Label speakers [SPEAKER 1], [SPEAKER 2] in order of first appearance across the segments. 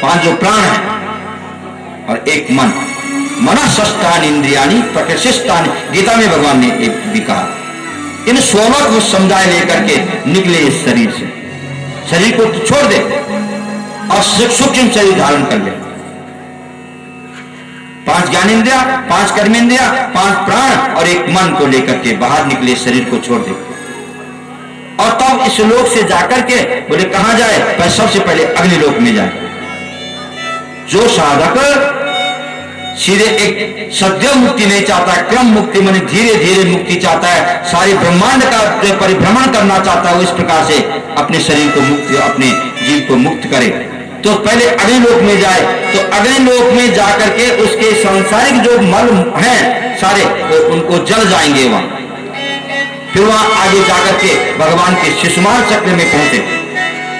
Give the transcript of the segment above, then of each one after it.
[SPEAKER 1] 5 जो प्राण है और एक मन। मनःषष्ठानि इंद्रियाणि प्रकृतिस्थानि, गीता में भगवान ने एक भी कहा। इन 16 को समुदाय लेकर के निकले इस शरीर से, शरीर को तो छोड़ दे और सूक्ष्म शरीर धारण कर ले। 5 ज्ञानेंद्रिया, 5 कर्मेंद्रिया, 5 प्राण और एक मन को लेकर के बाहर निकले, शरीर को छोड़ दे। और तब इस लोक से जाकर के बोले कहां जाए? पर सबसे पहले अग्निलोक में जाए। जो साधक सीधे एक सद्य मुक्ति नहीं चाहता, क्रम मुक्ति माने धीरे धीरे मुक्ति चाहता है, सारे ब्रह्मांड का परिभ्रमण करना चाहता है, वो इस प्रकार से अपने शरीर को मुक्त, अपने जीव को मुक्त करे, तो पहले अग्निलोक में जाए। तो अग्निलोक में जाकर के उसके सांसारिक जो मल हैं सारे उनको जल जाएंगे वहां। फिर वहां आगे जाकर के भगवान के शिशुमार चक्र में पहुंचे।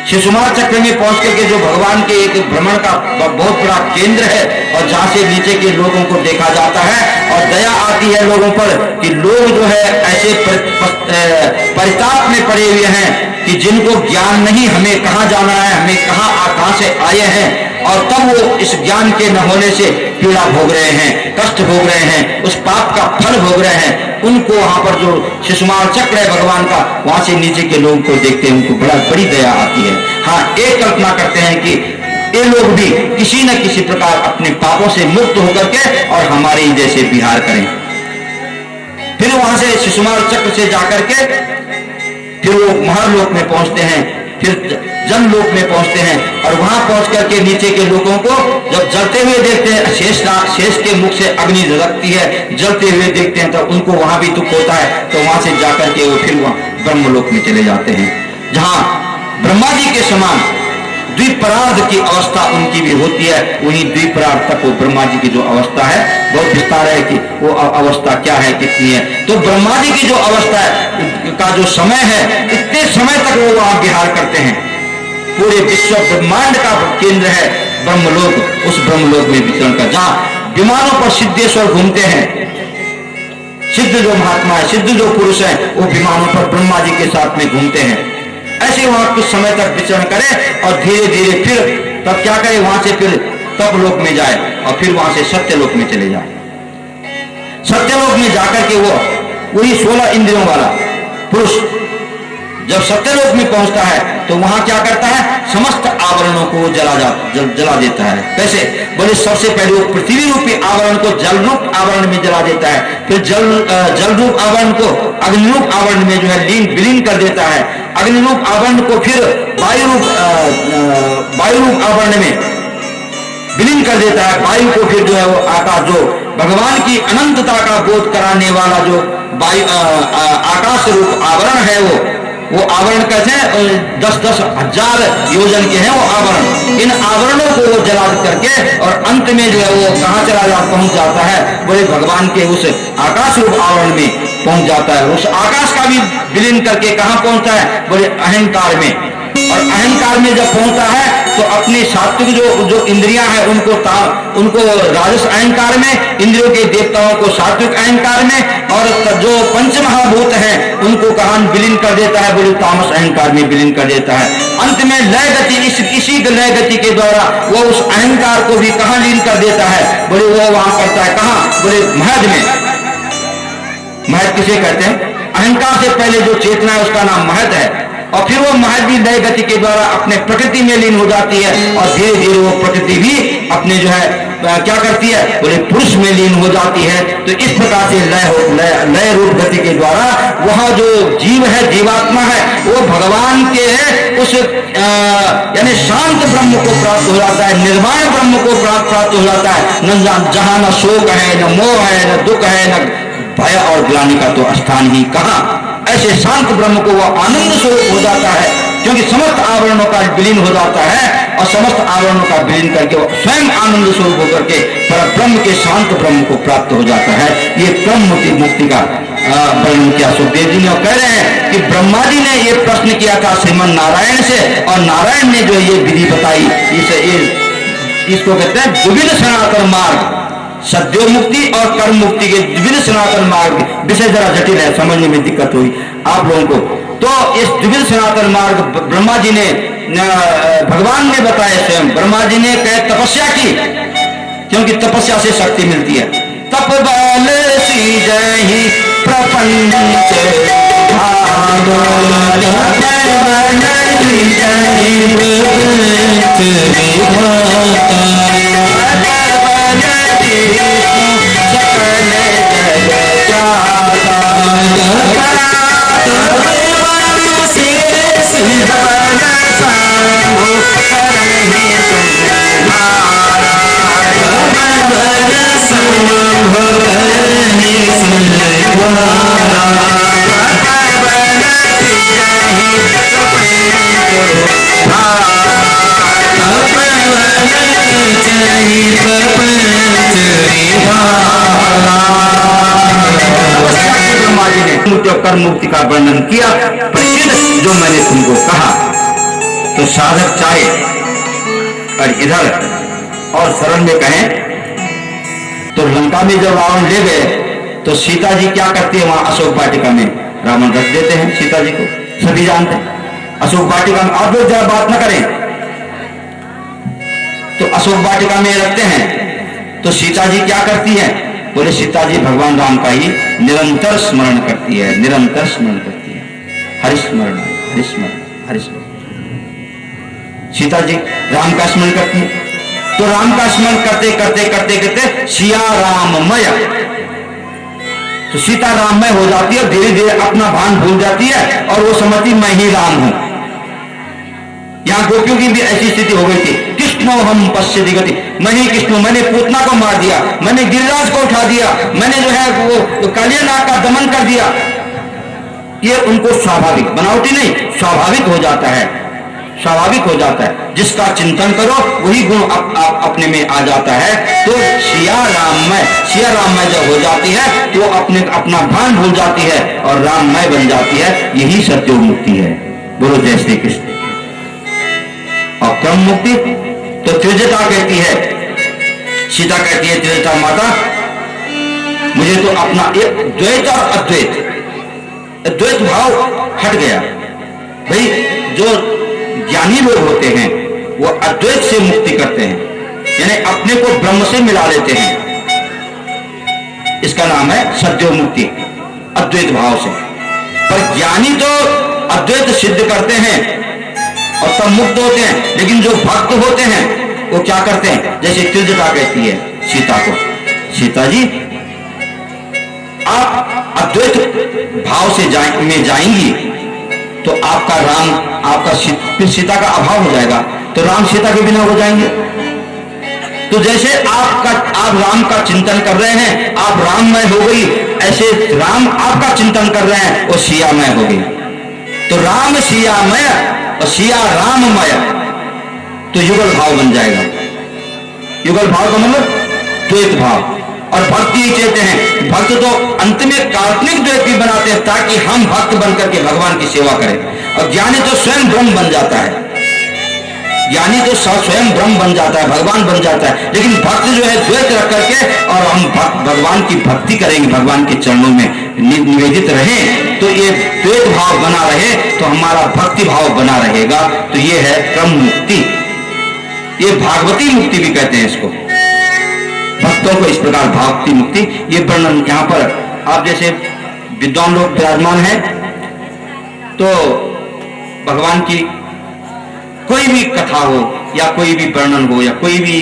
[SPEAKER 1] शिशुमार चक्र में पहुंच करके जो भगवान के एक भ्रमण का बहुत बड़ा केंद्र है और जहां से नीचे के लोगों को देखा जाता है और दया आती है लोगों पर कि लोग जो है ऐसे परिताप में पड़े हुए हैं कि जिनको ज्ञान नहीं हमें कहां जाना है, हमें कहां से आए हैं, और तब वो इस ज्ञान के न होने से पीड़ा भोग रहे हैं, कष्ट भोग रहे हैं, उस पाप का फल भोग रहे हैं। उनको वहां पर जो शिशुमार चक्र है भगवान का, वहां से नीचे के लोगों को देखते हैं, उनको बड़ी दया आती है। हाँ, एक कल्पना करते हैं कि ये लोग भी किसी न किसी प्रकार अपने पापों से मुक्त होकर के और हमारे ही जैसे विहार करें। फिर वहां से शिशुमार चक्र से जाकर के फिर वो महरलोक में पहुंचते हैं, फिर जमलोक में पहुंचते हैं और वहां पहुंच करके नीचे के लोगों को जब जलते हुए देखते हैं, शेष के मुख से अग्नि झलकती है, जलते हुए देखते हैं, तो उनको वहां भी दुख होता है। तो वहां से जाकर के वो फिर वहां ब्रह्मलोक में चले जाते हैं, जहां ब्रह्मा जी के समान द्विपरार्ध की अवस्था उनकी भी होती है। वही द्विपरार्ध तक वो ब्रह्मा जी की जो अवस्था है, बहुत विस्तार है कि वो अवस्था क्या है, कितनी है। तो ब्रह्मा जी की जो अवस्था है का जो समय है, इतने समय तक वो वहां विहार करते हैं। पूरे विश्व ब्रह्मांड का केंद्र है ब्रह्मलोक, उस ब्रह्मलोक में विचरण कर, जहां विमानों पर सिद्धेश्वर घूमते हैं। सिद्ध जो महात्मा है, सिद्ध जो पुरुष है, वो विमानों पर ब्रह्मा जी के साथ में घूमते हैं। ऐसे वहां कुछ समय तक विचरण करे और धीरे धीरे फिर तब क्या करे, वहां से फिर तप लोक में जाए और फिर वहां से सत्यलोक में चले जाए। सत्यलोक में जाकर के वो वही 16 इंद्रियों वाला पुरुष जब सत्यलोक में पहुंचता है तो वहां क्या करता है, समस्त आवरणों को जला देता है। कैसे? बोले सबसे पहले वो पृथ्वी रूपी आवरण को जल रूप आवरण में जला देता है, फिर जल रूप आवरण को अग्नि रूप आवरण में जो है विलीन कर देता है, अग्नि रूप आवरण को फिर वायु रूप आवरण में विलीन कर देता है, वायु को फिर जो है वो आकाश, जो भगवान की अनंतता का बोध कराने वाला जो वायु आकाश रूप आवरण है, वो आवरण कैसे 10-10 हजार योजन के हैं वो आवरण। इन आवरणों को वो जला करके और अंत में जो है वो कहाँ पहुंच जाता है, बोले भगवान के उस आकाश रूप आवरण में पहुंच जाता है। उस आकाश का भी विलीन करके कहाँ पहुंचता है, बोले अहंकार में। और अहंकार में जब पहुंचता है तो अपनी सात्विक जो इंद्रियां हैं उनको राजस अहंकार में, इंद्रियों के देवताओं को सात्विक अहंकार में, और जो पंच महाभूत हैं उनको कहां विलीन कर देता है, बोले तामस अहंकार में विलीन कर देता है। अंत में लय गति, इसी लय गति के द्वारा वो उस अहंकार को भी कहां लीन कर देता है, बोले वो वहां करता है कहां, बोले महद में। महद किसे कहते हैं? अहंकार से पहले जो चेतना है उसका नाम महद है, और फिर वो महद भी लय गति के द्वारा अपने प्रकृति में लीन हो जाती है और धीरे धीरे वो प्रकृति भी अपने जो है क्या करती है, बोले पुरुष में लीन हो जाती है। तो इस प्रकार से लय रूप गति के द्वारा वहां जो जीव है, जीवात्मा है, वो भगवान के उस यानी शांत ब्रह्म को प्राप्त हो जाता है, निर्वाण ब्रह्म को प्राप्त हो जाता है। न जहां न शोक है, न मोह है, न दुख है, न भय और ग्लानि का तो स्थान ही कहां। ऐसे शांत ब्रह्म को वो आनंद स्वरूप हो जाता है, क्योंकि समस्त आवरणों का विलीन हो जाता है और समस्त आवरणों का विलीन करके वो स्वयं आनंद स्वरूप होकर के पर ब्रह्म के शांत ब्रह्म को प्राप्त हो जाता है। ये क्रम मुक्ति का वर्णन किया सुखदेव जी ने, और कह रहे हैं कि ब्रह्मा जी ने ये प्रश्न किया था श्रीमन नारायण से, और नारायण ने जो ये विधि बताई, इसको कहते हैं द्विविध सनातन मार्ग, सद्यो मुक्ति और कर्म मुक्ति के द्विविध सनातन मार्ग। विषय जरा जटिल है, समझने में दिक्कत हुई आप लोगों को। तो इस द्विविध सनातन मार्ग ब्रह्मा जी ने भगवान ने बताया, स्वयं ब्रह्मा जी ने कहे तपस्या की, क्योंकि तपस्या से शक्ति मिलती है। तप बल सीजहि प्रपंच कर्म मुक्ति का वर्णन किया। प्रसिद्ध जो मैंने तुमको कहा, तो साधक चाहे और इधर और सरल में कहें तो लंका में जब रावण ले गए तो सीता जी क्या करती है, वहां अशोक वाटिका में रावण रख देते हैं सीता जी को, सभी जानते हैं। अशोक वाटिका में आप लोग जरा बात न करें, तो अशोक वाटिका में रखते हैं। तो सीता जी क्या करती है, बोले सीता जी भगवान राम का ही निरंतर स्मरण करती है, निरंतर स्मरण करती है, हरिस्मरण हरिस्मरण हरिस्मरण। सीता जी राम का स्मरण करती है। तो राम का स्मरण करते करते करते करते सिया राममय, तो सीता राममय हो जाती है, धीरे धीरे अपना भान भूल जाती है और वो समझती मैं ही राम हूं। यहां गोपियों की भी ऐसी स्थिति हो गई थी, कृष्णो हम पश्चिति गति, मैं ही कृष्ण, मैंने पूतना को मार दिया, मैंने गिरिराज को उठा दिया, मैंने जो है वो कालियानाग का दमन कर दिया। ये उनको स्वाभाविक, बनावटी नहीं, स्वाभाविक हो जाता है, स्वाभाविक हो जाता है। जिसका चिंतन करो वही गुण अपने में आ जाता है। तो सिया राममय जब हो जाती है तो अपना भान भूल जाती है और राममय बन जाती है। यही सत्य मुक्ति है। बोलो जय श्री कृष्ण। और क्रम मुक्ति तो त्रिजटा कहती है, सीता कहती है त्रिजटा माता मुझे तो अपना एक द्वैत और अद्वैत भाव हट गया। भाई जो ज्ञानी लोग होते हैं वो अद्वैत से मुक्ति करते हैं, यानी अपने को ब्रह्म से मिला लेते हैं। इसका नाम है सद्यो मुक्ति, अद्वैत भाव से। पर ज्ञानी तो अद्वैत सिद्ध करते हैं और तब मुक्त होते हैं, लेकिन जो भक्त होते हैं वो क्या करते हैं, जैसे त्रिजटा कहती है सीता को, सीता जी आप अद्वैत भाव से में जाएंगी तो आपका राम, आपका फिर सीता का अभाव हो जाएगा, तो राम सीता के बिना हो जाएंगे। तो जैसे आप राम का चिंतन कर रहे हैं, आप राममय हो गई, ऐसे राम आपका चिंतन कर रहे हैं, वो सियामय हो गई। तो राम सियामय और सिया राममय, तो युगल भाव बन जाएगा। युगल भाव का मतलब द्वैत भाव। और भक्त ही कहते हैं, भक्त तो अंत में काल्पनिक द्वैत भी बनाते हैं ताकि हम भक्त बनकर के भगवान की सेवा करें। और ज्ञानी तो स्वयं ब्रह्म बन जाता है, ज्ञानी तो स्वयं ब्रह्म बन जाता है, भगवान बन जाता है। लेकिन भक्त जो है द्वैत रख करके और हम भगवान की भक्ति करेंगे, भगवान के चरणों में निवेदित रहें, तो ये द्वैत भाव बना रहे तो हमारा भक्ति भाव बना रहेगा। तो ये है क्रम मुक्ति, ये भागवती मुक्ति भी कहते हैं इसको। भक्तों को इस प्रकार भागवती मुक्ति, ये वर्णन यहाँ पर आप जैसे विद्वान लोग विराजमान हैं तो भगवान की कोई भी कथा हो या कोई भी वर्णन हो या कोई भी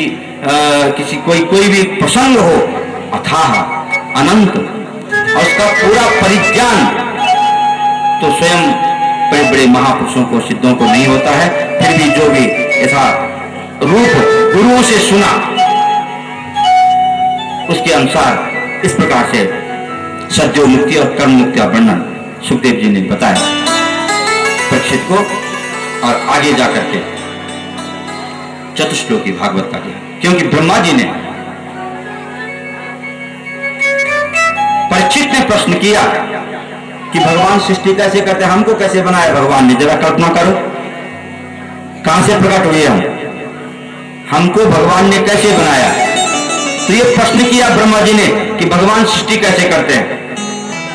[SPEAKER 1] कोई भी प्रसंग हो, अथाह अनंत, और उसका पूरा परिज्ञान तो स्वयं बड़े बड़े महापुरुषों को, सिद्धों को नहीं होता है। फिर भी जो भी ऐसा रूप गुरुओं से सुना उसके अनुसार इस प्रकार से सद्यो मुक्ति और कर्म मुक्ति का वर्णन सुखदेव जी ने बताया परीक्षित को, और आगे जाकर के चतुश्लोकी भागवत का किया। क्योंकि ब्रह्मा जी ने, परीक्षित ने प्रश्न किया कि भगवान सृष्टि कैसे करते, हमको कैसे बनाया भगवान ने, जरा कल्पना करो कहां से प्रकट हुए हम, हमको भगवान ने कैसे बनाया। तो ये प्रश्न किया ब्रह्मा जी ने कि भगवान सृष्टि कैसे करते हैं।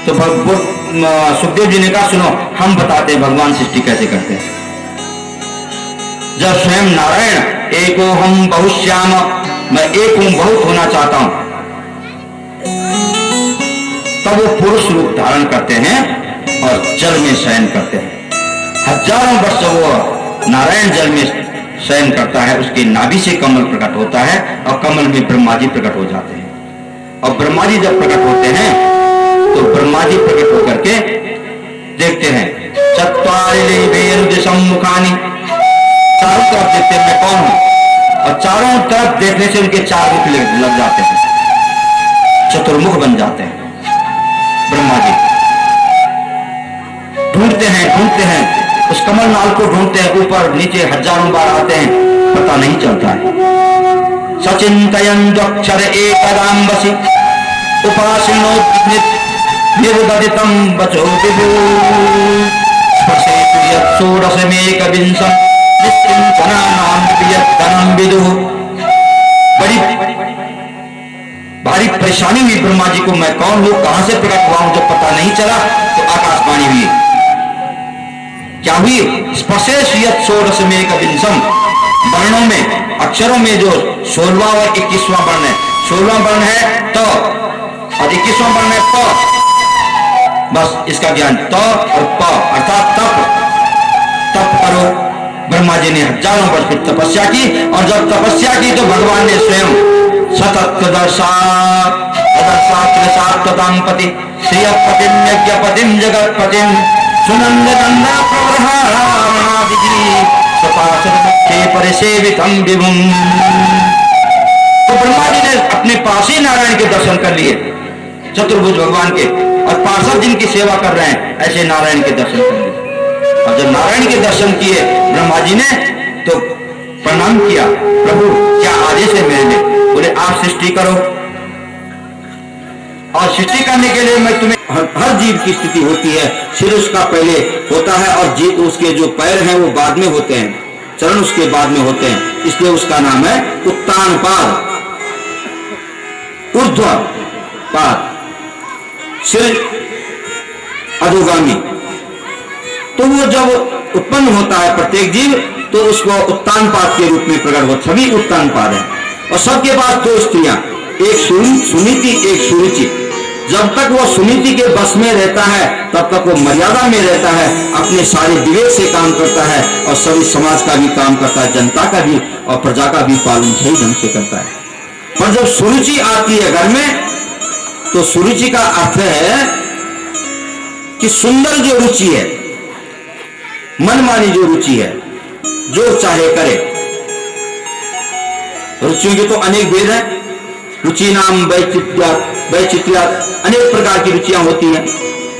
[SPEAKER 1] तो सुखदेव जी ने कहा सुनो हम बताते हैं भगवान सृष्टि कैसे करते हैं। जब स्वयं नारायण एको हम बहुश्याम, मैं एक हूं बहुत होना चाहता हूं, तब वो पुरुष रूप धारण करते हैं और जल में शयन करते हैं। हजारों वर्ष वो नारायण जल में शयन करता है, उसके नाभि से कमल प्रकट होता है और कमल में ब्रह्मा जी प्रकट हो जाते हैं। और ब्रह्मा जी जब प्रकट होते हैं तो ब्रह्मा जी प्रकट होकर के देखते हैं, चत्वारि दिशम मुखानी, चारों तरफ देखते हैं मैं कौन हूं, और चारों तरफ देखने से उनके चार मुख लग जाते हैं, चतुर्मुख बन जाते हैं। ब्रह्मा जी ढूंढते हैं उस कमल नाल को ढूंढते हैं, ऊपर नीचे हजारों बार आते हैं, पता नहीं चलता है। सचिंतयन् द्वक्षर एकदाम्बसि उपासिनोत् निर्गदितं वचो विभु स्पर्शेतु यत् षोडशमेकविंशं निश्चिन्तनानां यद्धनं विदुः। बड़ी भारी परेशानी हुई ब्रह्मा जी को, मैं कौन हूं, कहां से प्रकट हुआ हूं, जब पता नहीं चला तो आकाशवाणी हुई। क्या हुई? स्पर्शेतु यत् षोडशमेकविंशं, वर्णों में अक्षरों में जो 16वां और 21वां वर्ण है, 16वां वर्ण है तो और 21वां वर्ण है प, बस इसका ज्ञान त और प अर्थात तप करो। ब्रह्मा जी ने हजारों वर्ष की तपस्या की, और जब तपस्या की तो भगवान ने स्वयं सतत दर्शात्पति श्रियपतिम यज्ञपतिम जगतपतिम सुनंदनंदा प्रवहादिजी परिसेवितम विभुम। तो ब्रह्मा जी ने अपने पास ही नारायण के दर्शन कर लिए, चतुर्भुज भगवान के, और पार्षद जिनकी सेवा कर रहे हैं ऐसे नारायण के दर्शन कर लिए। और जब नारायण के दर्शन किए ब्रह्मा जी ने तो प्रणाम किया, प्रभु क्या आदेश है मेरे लिए? बोले आप सृष्टि करो, और सृष्टि करने के लिए मैं तुम्हें, हर जीव की स्थिति होती है, सिर उसका पहले होता है और जीव उसके जो पैर हैं वो बाद में होते हैं, चरण उसके बाद में होते हैं, इसलिए उसका नाम है उत्तान पाद, ऊर्ध्व पाद, सिर अधोगामी। तो वो जब उत्पन्न होता है प्रत्येक जीव तो उसको उत्तान पाद के रूप में प्रकट हो, सभी उत्तान पाद है। और सबके पास दो स्त्रियां, एक सुनीति एक सुरुचि। जब तक वो सुनीति के बस में रहता है तब तक वो मर्यादा में रहता है, अपने सारे विवेक से काम करता है और सभी समाज का भी काम करता है, जनता का भी और प्रजा का भी पालन सही ढंग से करता है। और जब सुरुचि आती है घर में तो सुरुचि का अर्थ है कि सुंदर जो रुचि है, मनमानी जो रुचि है, जो चाहे करे। रुचियों के तो अनेक भेद हैं, रुचि नाम वैचित्र्य, अनेक प्रकार की रुचियां होती हैं।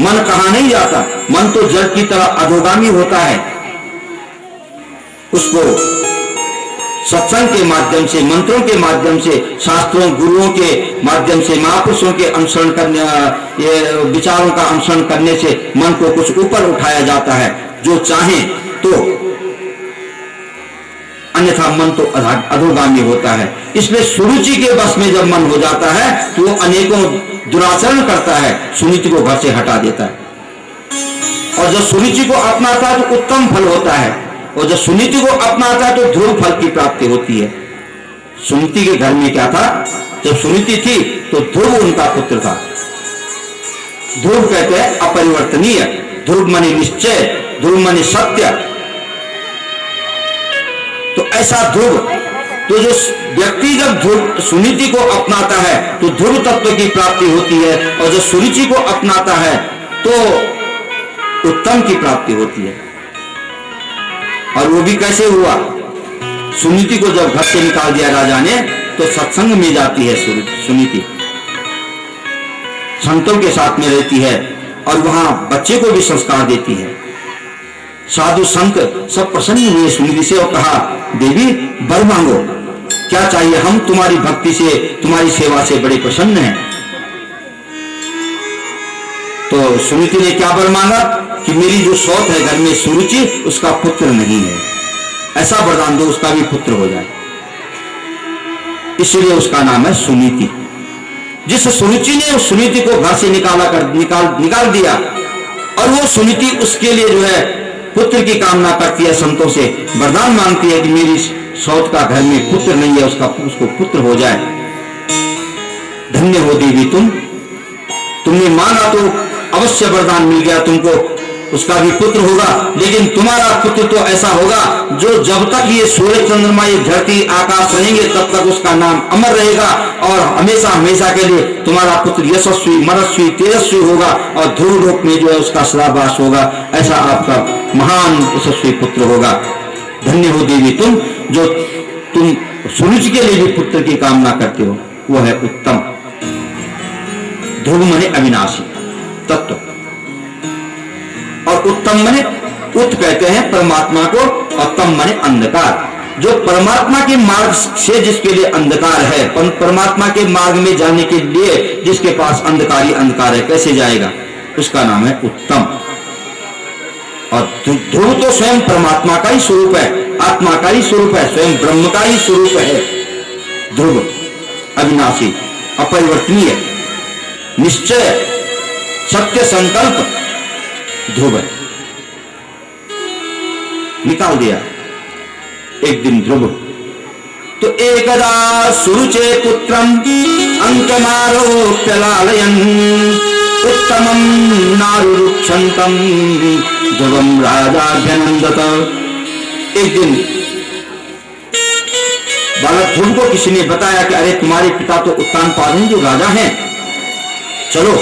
[SPEAKER 1] मन कहां नहीं जाता, मन तो जल की तरह अधोगामी होता है, उसको सत्संग के माध्यम से, मंत्रों के माध्यम से, शास्त्रों गुरुओं के माध्यम से, महापुरुषों के अनुसरण करने, ये विचारों का अनुसरण करने से मन को कुछ ऊपर उठाया जाता है जो चाहे तो, अन्यथा मन तो अधोगामी होता है। इसलिए सुरुचि के बस में जब मन हो जाता है तो वो अनेकों दुराचरण करता है, सुनीति को घर से हटा देता है। और जब सुरुचि को अपनाता है तो उत्तम फल होता है, और जब सुनीति को अपनाता है तो ध्रुव फल की प्राप्ति होती है। सुनीति के घर में क्या था? जब सुनीति थी तो ध्रुव उनका पुत्र था। ध्रुव कहते हैं अपरिवर्तनीय, ध्रुव माने निश्चय, ध्रुव माने सत्य। तो ऐसा ध्रुव, तो जो व्यक्ति जब ध्रुव सुनीति को अपनाता है तो ध्रुव तत्व की प्राप्ति होती है, और जो सुरुचि को अपनाता है तो उत्तम की प्राप्ति होती है। और वो भी कैसे हुआ? सुनीति को जब घर से निकाल दिया राजा ने तो सत्संग में जाती है सुनीति, संतों के साथ में रहती है और वहां बच्चे को भी संस्कार देती है। साधु संत सब प्रसन्न हुए सुनीति से और कहा, देवी वर मांगो, क्या चाहिए? हम तुम्हारी भक्ति से, तुम्हारी सेवा से बड़े प्रसन्न हैं। तो सुनीति ने क्या वर मांगा कि मेरी जो सौत है घर में सुरुचि, उसका पुत्र नहीं है, ऐसा वरदान दो उसका भी पुत्र हो जाए। इसलिए उसका नाम है सुनीति। जिस सुरुचि ने उस सुनीति को घर से निकाल दिया, और वो सुनीति उसके लिए जो है पुत्र की कामना करती है, संतों से वरदान मांगती है कि मेरी सौत का घर में पुत्र नहीं है, उसको पुत्र हो जाए। धन्य हो देवी तुमने मांगा तो अवश्य वरदान मिल गया तुमको, उसका भी पुत्र होगा। लेकिन तुम्हारा पुत्र तो ऐसा होगा जो जब तक ये सूरज चंद्रमा ये धरती आकाश रहेंगे तब तक उसका नाम अमर रहेगा, और हमेशा हमेशा के लिए तुम्हारा पुत्र यशस्वी मनस्वी तेजस्वी होगा, और ध्रुव लोक में जो है उसका सदावास होगा। ऐसा आपका महान यशस्वी पुत्र होगा। धन्य हो देवी जो तुम सूरज के लिए भी पुत्र की कामना करते हो, वो है उत्तम। ध्रुव मने अविनाशी तत्व, और उत्तम मने उत कहते हैं परमात्मा को, और तम मने अंधकार। जो परमात्मा के मार्ग से जिसके लिए अंधकार है, परमात्मा के मार्ग में जाने के लिए जिसके पास अंधकार ही अंधकार है, कैसे जाएगा, उसका नाम है उत्तम। और ध्रुव तो स्वयं परमात्मा का ही स्वरूप है, आत्मा का ही स्वरूप है, स्वयं ब्रह्म का ही स्वरूप है। ध्रुव अविनाशी, अपरिवर्तनीय, निश्चय, सत्य संकल्प ध्रुव है। निकाल दिया एक दिन ध्रुव तो एकदा सुरुचे पुत्रम अंकमारोप्य लालयन् उत्तमं नारुरुक्षन्तम ध्रुवं राजाभ्यनंदत। एक दिन बालक ध्रुव को किसी ने बताया कि अरे तुम्हारे पिता तो उत्तानपाद जो राजा हैं, चलो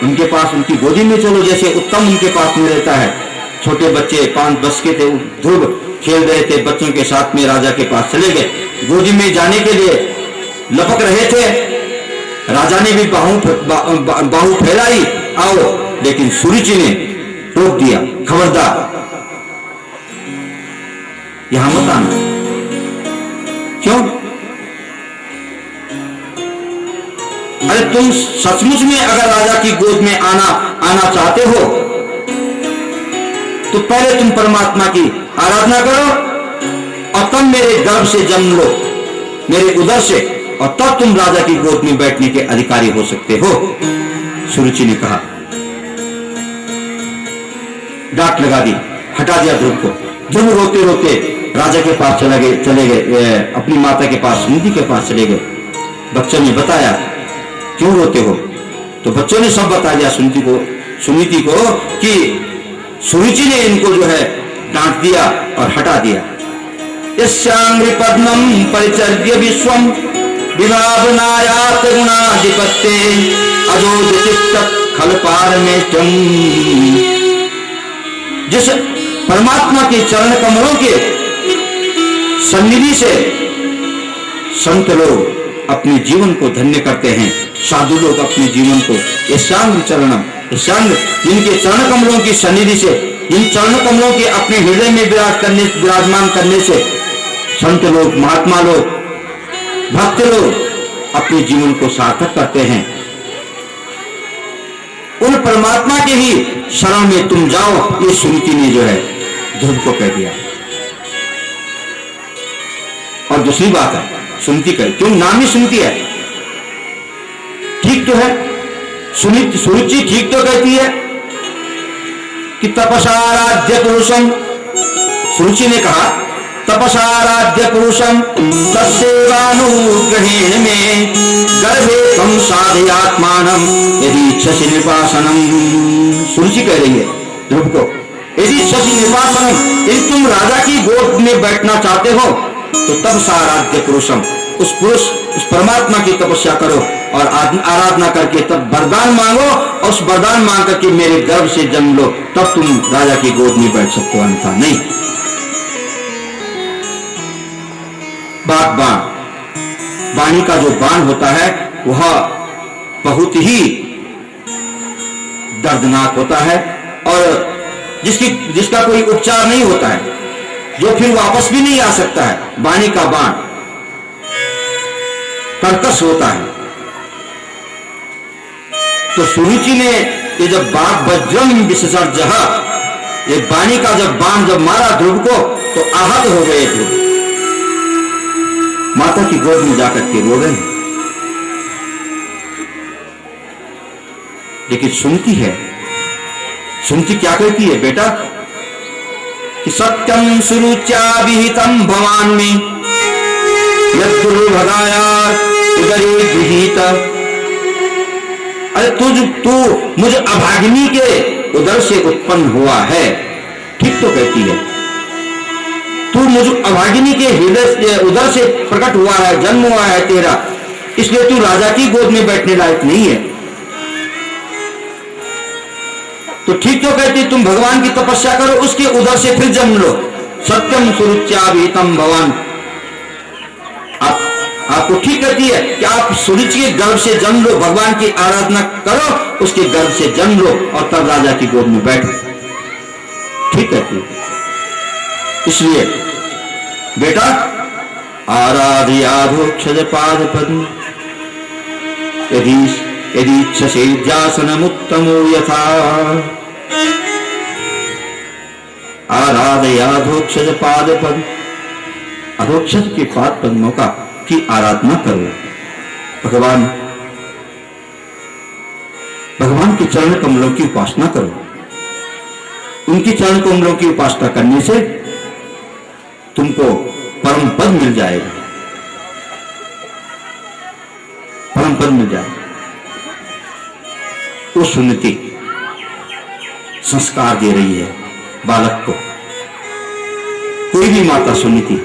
[SPEAKER 1] उनके पास, उनकी गोदी में चलो, जैसे उत्तम उनके पास में रहता है। छोटे बच्चे 5 वर्ष के थे, ध्रुव खेल रहे थे, बच्चों के साथ में राजा के पास चले गए। गोदी में जाने के लिए लपक रहे थे, राजा ने भी बाहु फैलाई, आओ, लेकिन सूर्य ने रोक दिया, खबरदार यहां मत आना। क्यों? अरे तुम सचमुच में अगर राजा की गोद में आना चाहते हो तो पहले तुम परमात्मा की आराधना करो, और तब मेरे गर्भ से जन्म लो, मेरे उदर से, और तब तुम राजा की गोद में बैठने के अधिकारी हो सकते हो। सुरुचि ने कहा, डांट लगा दी, हटा दिया ध्रुव को। ध्रुव रोते रोते राजा के पास चले गए, अपनी माता के पास, सुनीति के पास चले गए। बच्चों ने बताया, क्यों रोते हो? तो बच्चों ने सब बता दिया सुनीति को कि सुरुचि ने इनको जो है डांट दिया और हटा दिया। यस्यांग्रि पद्मं परिचर्य विश्वं विभावनायात गुणाधिपत्ये अजोदित खलपारमेष्टं। जिस परमात्मा के चरण कमलों के सन्निधि से संत लोग अपने जीवन को धन्य करते हैं, साधु लोग अपने जीवन को, यशांग चरणम, यशांग, जिनके चरण कमलों की सन्निधि से, इन चरण कमलों के अपने हृदय में विराजमान करने से संत लोग, महात्मा लोग, भक्त लोग अपने जीवन को सार्थक करते हैं। उन परमात्मा के ही शरण में तुम जाओ, ये सुनीति ने जो है ध्रुव को कह दिया। और दूसरी बात है, सुनीति कह, क्यों नाम ही सुनीति है, ठीक तो है, सुरुचि ठीक तो कहती है कि तपसाराध्य पुरुषम। सुरुचि ने कहा, तपसाराध्य पुरुषम तस्सेवानुग्रहेण में गर्भे तम साधयात्मानम यदि इच्छसि निपासनम। सुरुचि कह रही है ध्रुव को, यदि इच्छसि निपासनम, यदि तुम राजा की गोद में बैठना चाहते हो तो तब साराध्य पुरुषम, उस परमात्मा की तपस्या करो और आराधना करके तब वरदान मांगो, और उस वरदान मांग करके मेरे गर्भ से जन्म लो, तब तुम राजा की गोद में बैठ सकते हो, अन्यथा नहीं। वाणी का जो बाण होता है वह बहुत ही दर्दनाक होता है, और जिसका कोई उपचार नहीं होता है, जो फिर वापस भी नहीं आ सकता है। वाणी का बाण कर्कश होता है। तो सुरुचि ने ये जब बाघ वज्रम विसर्ज, ये वाणी का जब बाण जब मारा ध्रुव को, तो आहत हो गए ध्रुव, माता की गोद में जाकर के रो गए। लेकिन सुनती है, सुनती क्या कहती है, बेटा कि सत्यम सुरुच्या विहितम भवान में यद्दुर्भगाया उदरे गृहीत। अरे तू मुझ अभागिनी के उदर से उत्पन्न हुआ है, ठीक तो कहती है। तू मुझ अभागिनी के हृदय से उदर से प्रकट हुआ है, जन्म हुआ है तेरा, इसलिए तू राजा की गोद में बैठने लायक नहीं है। तो ठीक तो कहती, तुम भगवान की तपस्या करो, उसके उदर से फिर जन्म लो। सत्यम सुरुच्याभिहितम भवान, आपको ठीक कहती है कि आप सूर्य के गर्भ से जन्म लो, भगवान की आराधना करो, उसके गर्भ से जन्म लो और तब राजा की गोद में बैठो, ठीक कहती है। इसलिए बेटा आराधयाधोक्षज पाद पद्म यदि इच्छसे ध्यासनमुत्तमो यथा। आराधयाधोक्षज पाद पद्म, अधोक्षज के पाद पद्मों का की आराधना करो। भगवान के चरण कमलों की उपासना करो। उनके चरण कमलों की उपासना करने से तुमको परम पद मिल जाएगा, परम पद मिल जाएगा। वो सुन्नति संस्कार दे रही है बालक को। कोई भी माता सुन्नति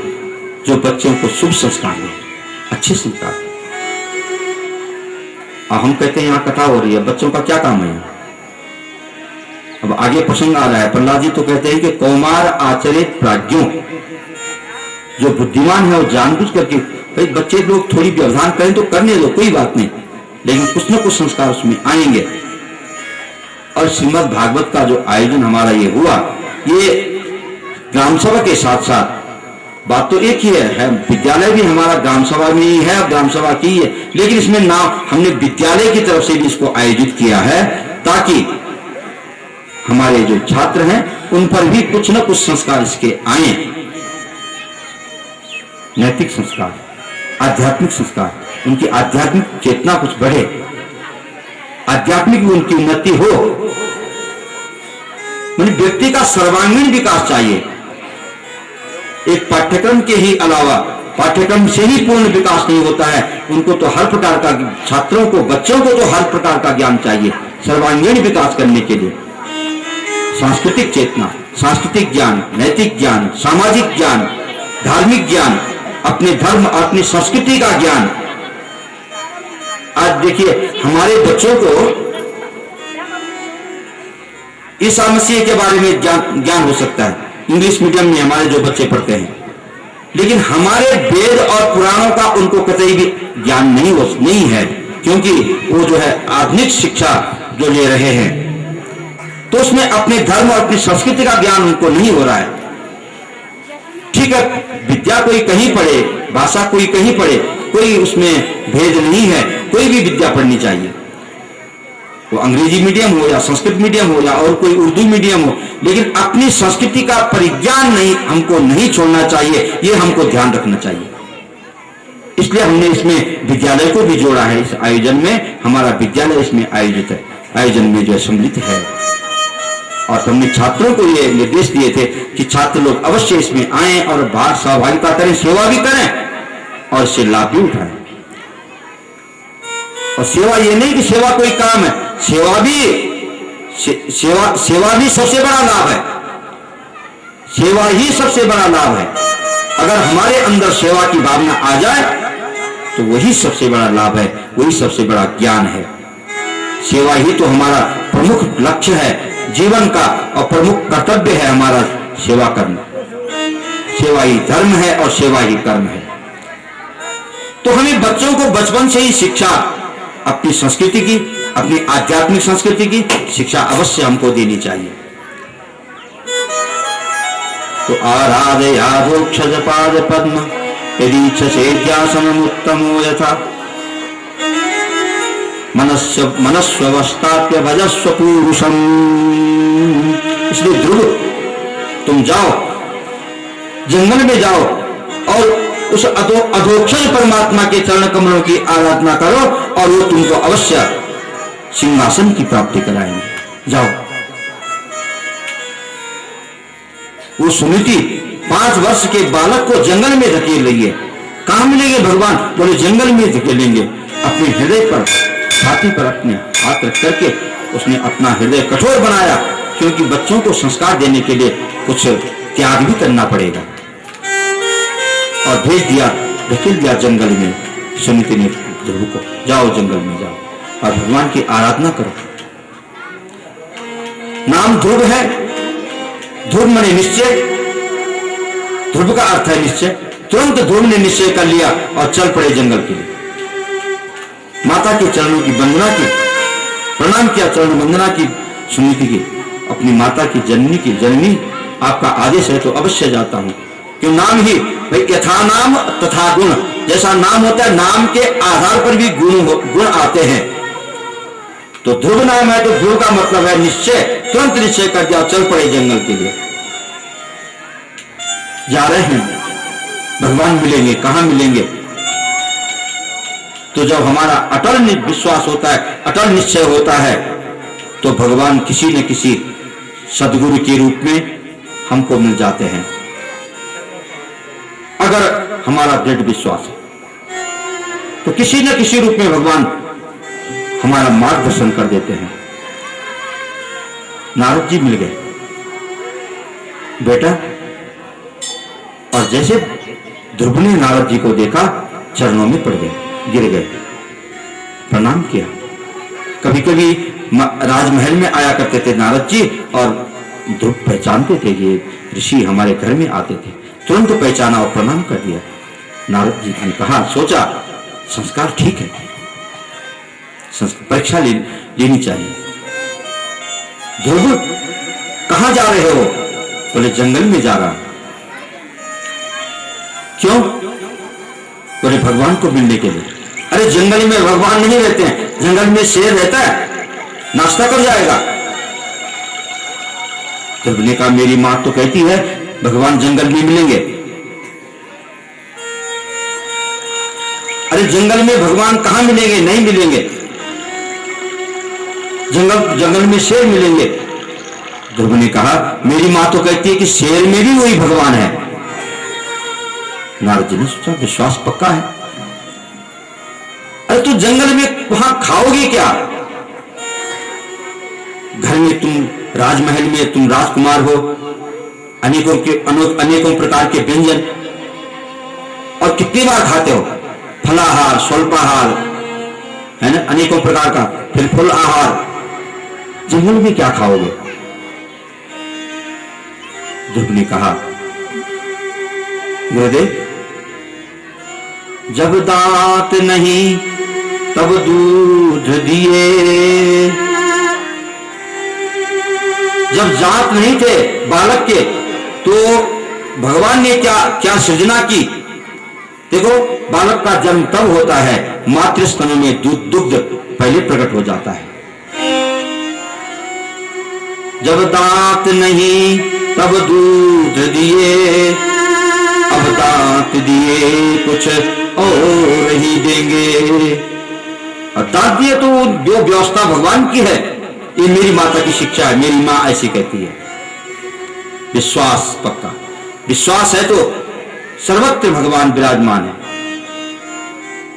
[SPEAKER 1] जो बच्चों को शुभ संस्कार दे, अच्छे संस्कार। अब हम कहते हैं यहां कथा हो रही है, बच्चों का क्या काम है? अब आगे प्रसंग आ रहा है। प्रहलाद जी तो कहते हैं कि कौमार आचरित प्राज्ञों, जो बुद्धिमान है वो जानबूझ करके, भाई बच्चे लोग थोड़ी व्यवधान करें तो करने दो, कोई बात नहीं, लेकिन कुछ न कुछ संस्कार उसमें आएंगे। और श्रीमद् भागवत का जो आयोजन हमारा ये हुआ, ये ग्राम सभा के साथ साथ बात तो एक ही है, विद्यालय भी हमारा ग्राम सभा में ही है, ग्राम सभा की है, लेकिन इसमें नाम हमने विद्यालय की तरफ से भी इसको आयोजित किया है, ताकि हमारे जो छात्र हैं उन पर भी कुछ न कुछ संस्कार इसके आए। नैतिक संस्कार, आध्यात्मिक संस्कार, उनकी आध्यात्मिक चेतना कुछ बढ़े, आध्यात्मिक भी उनकी उन्नति हो। व्यक्ति का सर्वांगीण विकास चाहिए। एक पाठ्यक्रम के ही अलावा, पाठ्यक्रम से ही पूर्ण विकास नहीं होता है। उनको तो हर प्रकार का, छात्रों को, बच्चों को तो हर प्रकार का ज्ञान चाहिए सर्वांगीण विकास करने के लिए। सांस्कृतिक चेतना, सांस्कृतिक ज्ञान, नैतिक ज्ञान, सामाजिक ज्ञान, धार्मिक ज्ञान, अपने धर्म, अपनी संस्कृति का ज्ञान। आज देखिए हमारे बच्चों को ईसा मसीह के बारे में ज्ञान हो सकता है, इंग्लिश मीडियम में हमारे जो बच्चे पढ़ते हैं, लेकिन हमारे वेद और पुराणों का उनको कतई भी ज्ञान नहीं है, क्योंकि वो जो है आधुनिक शिक्षा जो ले रहे हैं, तो उसमें अपने धर्म और अपनी संस्कृति का ज्ञान उनको नहीं हो रहा है। ठीक है, विद्या कोई कहीं पढ़े, भाषा कोई कहीं पढ़े, कोई उसमें भेद नहीं है, कोई भी विद्या पढ़नी चाहिए, वो अंग्रेजी मीडियम हो या संस्कृत मीडियम हो या और कोई उर्दू मीडियम हो, लेकिन अपनी संस्कृति का परिज्ञान हमको नहीं छोड़ना चाहिए, ये हमको ध्यान रखना चाहिए। इसलिए हमने इसमें विद्यालय को भी जोड़ा है। इस आयोजन में हमारा विद्यालय इसमें आयोजित है, आयोजन में जो सम्मिलित है। और हमने छात्रों को ये निर्देश दिए थे कि छात्र लोग अवश्य इसमें आए और भाग सहभागिता करें, सेवा भी करें और इससे लाभ भी उठाएं। और सेवा ये नहीं कि सेवा कोई काम है, सेवा भी सबसे बड़ा लाभ है। सेवा ही सबसे बड़ा लाभ है। अगर हमारे अंदर सेवा की भावना आ जाए तो वही सबसे बड़ा लाभ है, वही सबसे बड़ा ज्ञान है। सेवा ही तो हमारा प्रमुख लक्ष्य है जीवन का, और प्रमुख कर्तव्य है हमारा सेवा करना। सेवा ही धर्म है और सेवा ही कर्म है। तो हमें बच्चों को बचपन से ही शिक्षा, अपनी संस्कृति की, अपनी आध्यात्मिक संस्कृति की शिक्षा अवश्य हमको देनी चाहिए। तो आराधयाधोक्षज पाद पद्म यदि इच्छसे ध्यासनमुत्तमो यथा मनस्वस्थाप्य भजस्व पुरुषम। इसलिए ध्रुव, तुम जाओ, जंगल में जाओ और उस अधोक्षज परमात्मा के चरण कमलों की आराधना करो और वो तुमको अवश्य सिंहासन की प्राप्ति कराएंगे। जाओ। वो सुनीति 5 वर्ष के बालक को जंगल में धकेल रही है। कहां मिलेंगे भगवान? बोले जंगल में धकेलेंगे। अपने हृदय पर, छाती पर अपने हाथ रख करके उसने अपना हृदय कठोर बनाया, क्योंकि बच्चों को संस्कार देने के लिए कुछ त्याग भी करना पड़ेगा। और भेज दिया, धकेल दिया जंगल में। सुनीति ने ध्रुव को, जाओ जंगल में जाओ और भगवान की आराधना करो। नाम ध्रुव है। ध्रुव माने निश्चय। ध्रुव का अर्थ है निश्चय। तुरंत ध्रुव ने निश्चय कर लिया और चल पड़े जंगल के लिए। माता के चरणों की वंदना की, प्रणाम किया, चरण वंदना की सुनीति की, अपनी माता की जननी आपका आदेश है तो अवश्य जाता हूं। क्यों? नाम ही भाई, यथा नाम तथा गुण। जैसा नाम होता है, नाम के आधार पर भी गुण आते हैं। तो ध्रुव नाम है तो ध्रुव का मतलब है निश्चय। तुरंत निश्चय कर दिया, चल पड़े जंगल के लिए। जा रहे हैं, भगवान मिलेंगे। कहां मिलेंगे? तो जब हमारा अटल विश्वास होता है, अटल निश्चय होता है, तो भगवान किसी न किसी सद्गुरु के रूप में हमको मिल जाते हैं। अगर हमारा दृढ़ विश्वास है तो किसी न किसी रूप में भगवान हमारा मार्गदर्शन कर देते हैं। नारद जी मिल गए बेटा, और जैसे ध्रुव ने नारद जी को देखा, चरणों में पड़ गए, गिर गए, प्रणाम किया। कभी कभी राजमहल में आया करते थे नारद जी, और ध्रुव पहचानते थे ये ऋषि हमारे घर में आते थे। तुरंत पहचाना और प्रणाम कर दिया। नारद जी ने कहा, सोचा संस्कार ठीक है, परीक्षा लेनी चाहिए। ध्रुव कहां जा रहे हो? बोले जंगल में जा रहा। क्यों? बोले भगवान को मिलने के लिए। अरे जंगल में भगवान नहीं रहते हैं, जंगल में शेर रहता है, नाश्ता कर जाएगा। ध्रुव ने कहा, मेरी मां तो कहती है भगवान जंगल में मिलेंगे। अरे जंगल में भगवान कहां मिलेंगे? नहीं मिलेंगे। जंगल में शेर मिलेंगे। ध्रुव ने कहा, मेरी मां तो कहती है कि शेर में भी वही भगवान है। नारद जी ने सोचा विश्वास पक्का है। अरे तो जंगल में वहां खाओगे क्या? घर में तुम, राजमहल में तुम राजकुमार हो, अनेकों प्रकार के व्यंजन, और कितनी बार खाते हो? फलाहार, स्वल्पाहार, है ना, अनेकों प्रकार का, फिर फल आहार। जंगल में क्या खाओगे? ध्रुव ने कहा, गुरुदेव जब दांत नहीं तब दूध दिए। जब दांत नहीं थे बालक के, तो भगवान ने क्या सृजना की। देखो, बालक का जन्म तब होता है, मातृ स्तनों में दुग्ध पहले प्रकट हो जाता है। जब दांत नहीं तब दूध दिए, अब दांत दिए कुछ और ही देंगे। और दांत दिए तो जो व्यवस्था भगवान की है, ये मेरी माता की शिक्षा है, मेरी मां ऐसी कहती है। विश्वास पक्का, विश्वास है तो सर्वत्र भगवान विराजमान है।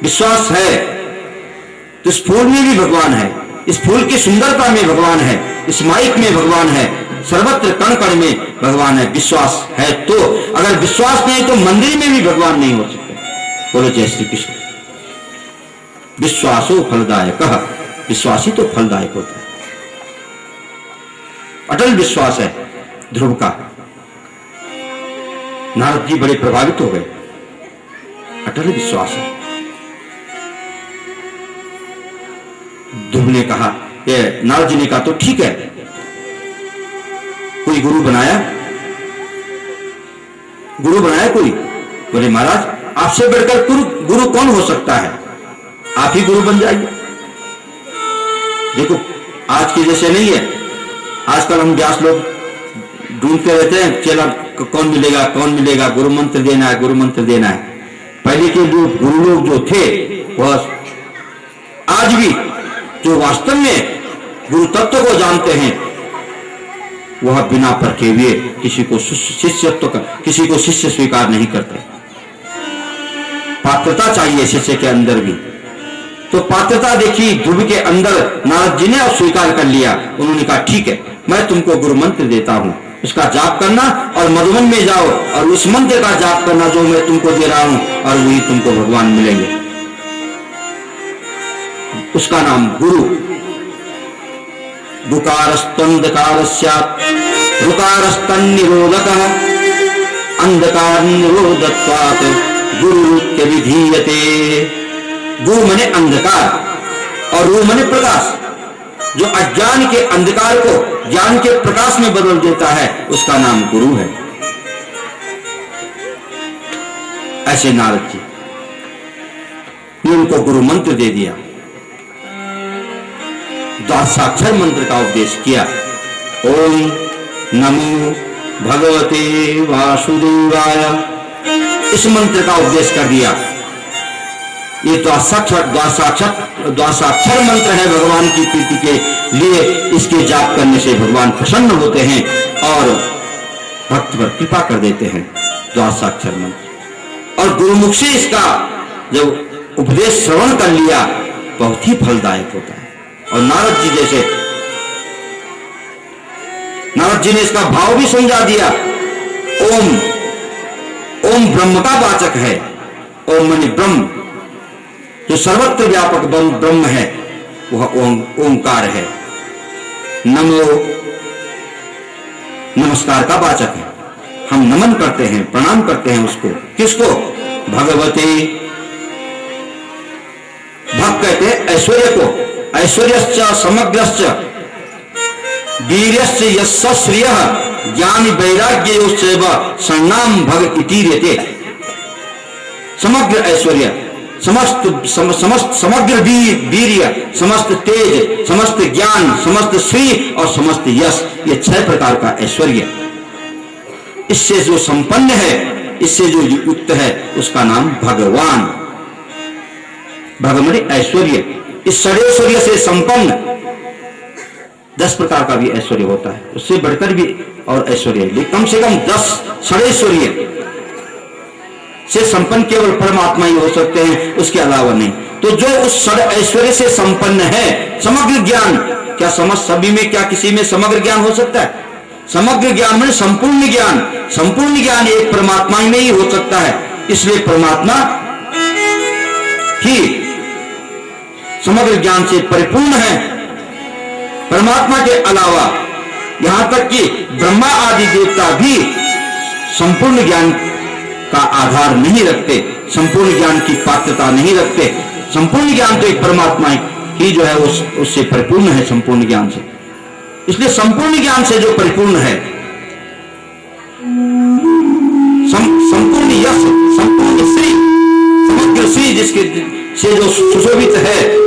[SPEAKER 1] विश्वास है तो इस फूल में भी भगवान है, इस फूल की सुंदरता में भगवान है, इस माइक में भगवान है, सर्वत्र कण कण में भगवान है। विश्वास है तो, अगर विश्वास नहीं तो मंदिर में भी भगवान नहीं हो सकते। बोलो जय श्री कृष्ण। विश्वासो फलदायक, विश्वासी तो फलदायक होता है। अटल विश्वास है ध्रुव का। नारद जी बड़े प्रभावित हो गए। अटल विश्वास है। ध्रुव ने कहा, नारद जी ने कहा, तो ठीक है, कोई गुरु बनाया कोई? बोले महाराज, आपसे बढ़कर गुरु कौन हो सकता है? आप ही गुरु बन जाइए। देखो, आज के जैसे नहीं है। आजकल हम व्यास लोग ढूंढते रहते हैं, चला कौन मिलेगा, गुरु मंत्र देना है। पहले के जो गुरु लोग जो थे, वह आज भी जो वास्तव में गुरु तत्व को जानते हैं, वह बिना परखे हुए किसी को शिष्य स्वीकार नहीं करते। पात्रता चाहिए शिष्य के अंदर भी। तो पात्रता देखी ध्रुव के अंदर, नारद जी ने और स्वीकार कर लिया। उन्होंने कहा ठीक है, मैं तुमको गुरु मंत्र देता हूं, उसका जाप करना और मधुबन में जाओ और उस मंत्र का जाप करना जो मैं तुमको दे रहा हूं, और वही तुमको भगवान मिलेंगे। उसका नाम गुरु। दुकारस्तंधकार स्यात् ऋकारस्तन्निरोधकः अंधकार निरोधत्वात् गुरुरुच्य विधीयते। गुरु मने अंधकार और रू मने प्रकाश। जो अज्ञान के अंधकार को ज्ञान के प्रकाश में बदल देता है, उसका नाम गुरु है। ऐसे नारद जी ने उनको गुरु मंत्र दे दिया, द्वादशाक्षर मंत्र का उपदेश किया। ओम नमो भगवते वासुदेवाय, इस मंत्र का उपदेश कर दिया। ये द्वादशाक्षर मंत्र है भगवान की प्रीति के लिए। इसके जाप करने से भगवान प्रसन्न होते हैं और भक्त पर कृपा कर देते हैं। द्वादशाक्षर मंत्र और गुरुमुख से इसका जब उपदेश श्रवण कर लिया, बहुत ही फलदायक होता है। और नारद जी ने इसका भाव भी समझा दिया। ओम ब्रह्म का वाचक है। ओम माने ब्रह्म, जो सर्वत्र व्यापक ब्रह्म है, वह ओंकार है। नमो नमस्कार का वाचक है। हम नमन करते हैं, प्रणाम करते हैं उसको। किसको? भगवते। भक्त कहते हैं ऐश्वर्य को। ऐश्वर्यश्च समग्रश्च वीर्यश्च यस्य श्रियः ज्ञान वैराग्ययोश्चैव शरणां भग इति रेते। समग्र ऐश्वर्य, समग्र वीर्य, समस्त तेज, समस्त ज्ञान, समस्त श्री और समस्त यश, ये 6 प्रकार का ऐश्वर्य। इससे जो संपन्न है, इससे जो युक्त है, उसका नाम भगवान। भगवान ऐश्वर्य। इस षडैश्वर्य से संपन्न 10 प्रकार का भी ऐश्वर्य होता है, उससे बढ़कर भी और ऐश्वर्य, लेकिन कम से कम 10 षडैश्वर्य से संपन्न केवल परमात्मा ही हो सकते हैं, उसके अलावा नहीं। तो जो उस षड ऐश्वर्य से संपन्न है, समग्र ज्ञान, क्या समझ सभी में, क्या किसी में समग्र ज्ञान हो सकता है? समग्र ज्ञान में संपूर्ण ज्ञान, संपूर्ण ज्ञान एक परमात्मा में ही हो सकता है। इसलिए परमात्मा ही समग्र ज्ञान से परिपूर्ण है। परमात्मा के अलावा यहां तक कि ब्रह्मा आदि देवता भी संपूर्ण ज्ञान का आधार नहीं रखते, संपूर्ण ज्ञान की पात्रता नहीं रखते। संपूर्ण ज्ञान तो एक परमात्मा ही जो है उससे परिपूर्ण है, संपूर्ण ज्ञान से। इसलिए संपूर्ण ज्ञान से जो परिपूर्ण है, संपूर्ण यश, संपूर्ण श्री, समग्र श्री जिसके से जो सुशोभित है,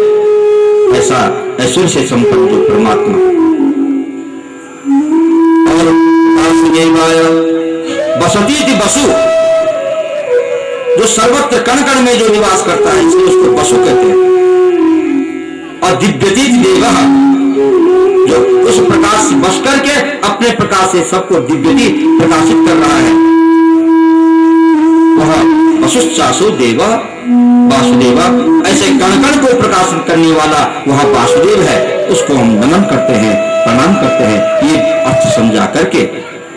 [SPEAKER 1] ऐसा ऐश्वर्य से संपन्न जो परमात्मा। और वासुदेवाय बसती थी बसु, जो सर्वत्र कण कण में जो निवास करता है, इसलिए उसको बसु कहते हैं। और दिव्यतीत देव, जो उस प्रकाश से बस करके अपने प्रकाश से सबको दिव्यती प्रकाशित कर रहा है, वह वसुश्चासु देव वासुदेव। ऐसे कण कण को प्रकाशित करने वाला वह वासुदेव है, उसको हम नमन करते हैं, प्रणाम करते हैं। ये अर्थ समझा करके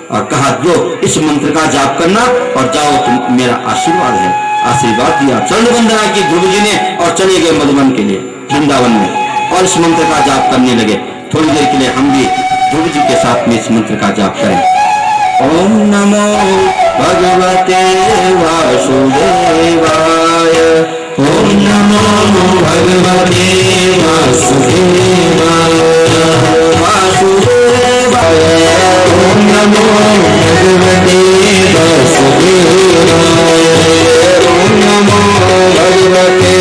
[SPEAKER 1] और कहा जो इस मंत्र का जाप करना और जाओ, तुम मेरा आशीर्वाद है। आशीर्वाद दिया, चरण वंदना की ध्रुव जी ने और चले गए मधुबन के लिए, वृंदावन में, और इस मंत्र का जाप करने लगे। थोड़ी देर के लिए हम भी ध्रुव जी के साथ में इस मंत्र का जाप करें। ओम नमो भगवते वासुदेवाय। ओम नमो भगवते वासुदेवाय। वासुदेवाय। ओम नमो भगवते वासुदेवाय। ओम नमो भगवते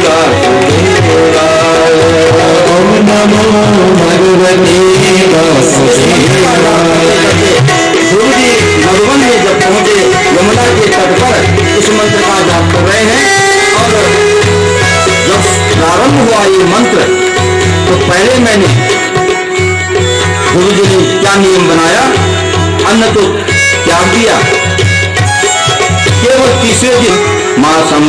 [SPEAKER 1] वासुदेवाय। ओम नमो भगवते वासुदेवाय। मधुबन में जब पहुंचे, यमुना के तट पर इस मंत्र का जाप कर रहे हैं। और जब प्रारंभ हुआ ये मंत्र, तो पहले मैंने गुरु जी ने क्या नियम बनाया, अन्न तो त्याग दिया। केवल तीसरे दिन मासम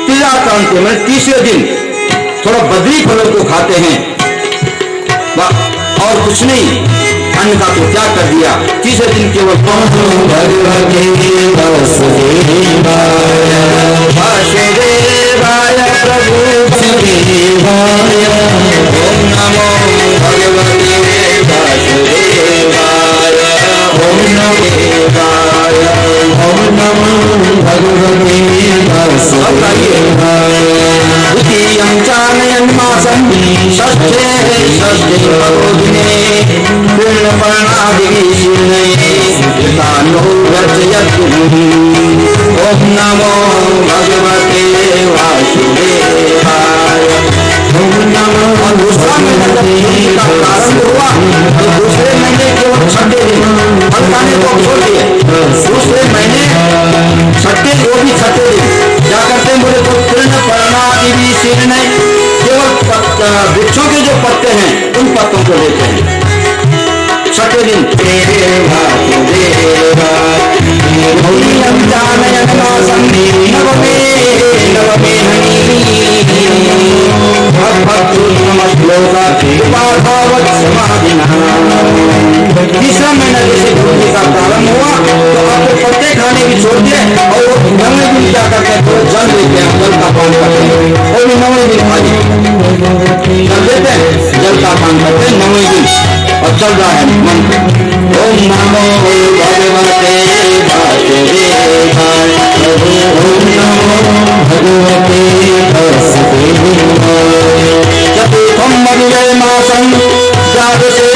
[SPEAKER 1] तिलाक्रांति में तीसरे दिन थोड़ा बद्री फलों को खाते हैं और कुछ नहीं, अन्न का तो त्याग कर दिया। तीसरे दिन केवल भगवते वासुदेवाय प्रभु देवाय ओम नमो भगवते वासुदेवाय ओम नमो देवाय ओम नमो भगवते वासुदेवाय। द्वितीयं चानयन मासं षष्ठे परोदिने पूर्णपर्णादिशीर्णये ओम नमो भगवते वासुदेवाय ओम नमो। और दूसरा महीना जब का प्रारंभ हुआ तो दूसरे महीने केवल छठे दिन फल खाने को छोड़ दिए। दूसरे महीने छठे, वो भी छठे दिन क्या करते हैं बोले तो पूर्णपर्णादिशीर्णये, केवल वृक्षों के जो पत्ते हैं उन पत्तों को लेते हैं। छठे दिन तीसरा महीना जैसे गुरु जी का प्रारंभ हुआ तो आपको पत्ते खाने की छोड़ दिए और वो नवे दिन क्या करते हैं, तो जल लेते हैं, जल का पान करते हैं। और भी नवे दिन खाली जल देते हैं, जल का पान करते हैं नवे दिन और चल रहा है मंत्र ओम नमो भगवते वासुदेवाय ओम नमो भगवते वासुदेवाय। चतुर्थं मधुरे मासं द्वादशे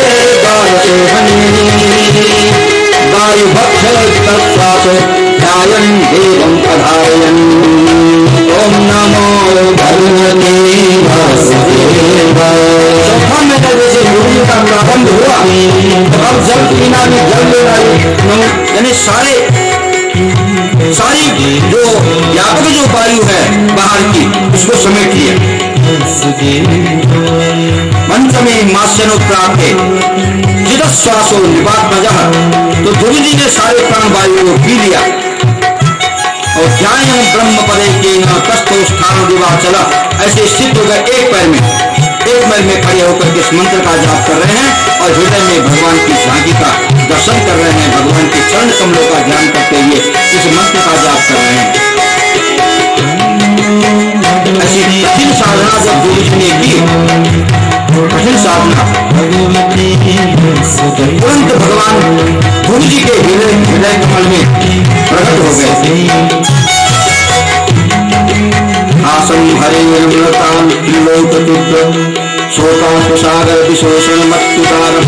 [SPEAKER 1] वायुभक्ष तत्स्वास ध्यायन् देवं अधारयन् ओम नमो भगवते वासुदेवाय। चौथा में जैसे गुरु जी का प्रारंभ हुआ तो अब जल पीना भी जल लेना, यानी सारी जो व्यापक जो वायु है बाहर की उसको समेट लिया। पंचमी मास्यनोत्प्राप्ते चिदश्वासो निपातमजः, तो गुरु जी ने सारे प्राण वायु को पी लिया और ध्यान ब्रह्म पदे के तस्थो स्थान दिवाचल, ऐसे स्थित हो गए एक पैर में खड़े होकर के इस मंत्र का जाप कर रहे हैं और हृदय में भगवान की झांकी का दर्शन कर रहे हैं, भगवान के चरण कमलों का ध्यान करते हुए इस मंत्र का जाप कर रहे हैं। ऐसी कठिन साधना जब गुरु जी ने की, कठिन साधना तुरंत भगवान गुरु जी के हृदय कमल में प्रकट हो गए। आसम हरे सागर विशोषण मत्युतारम,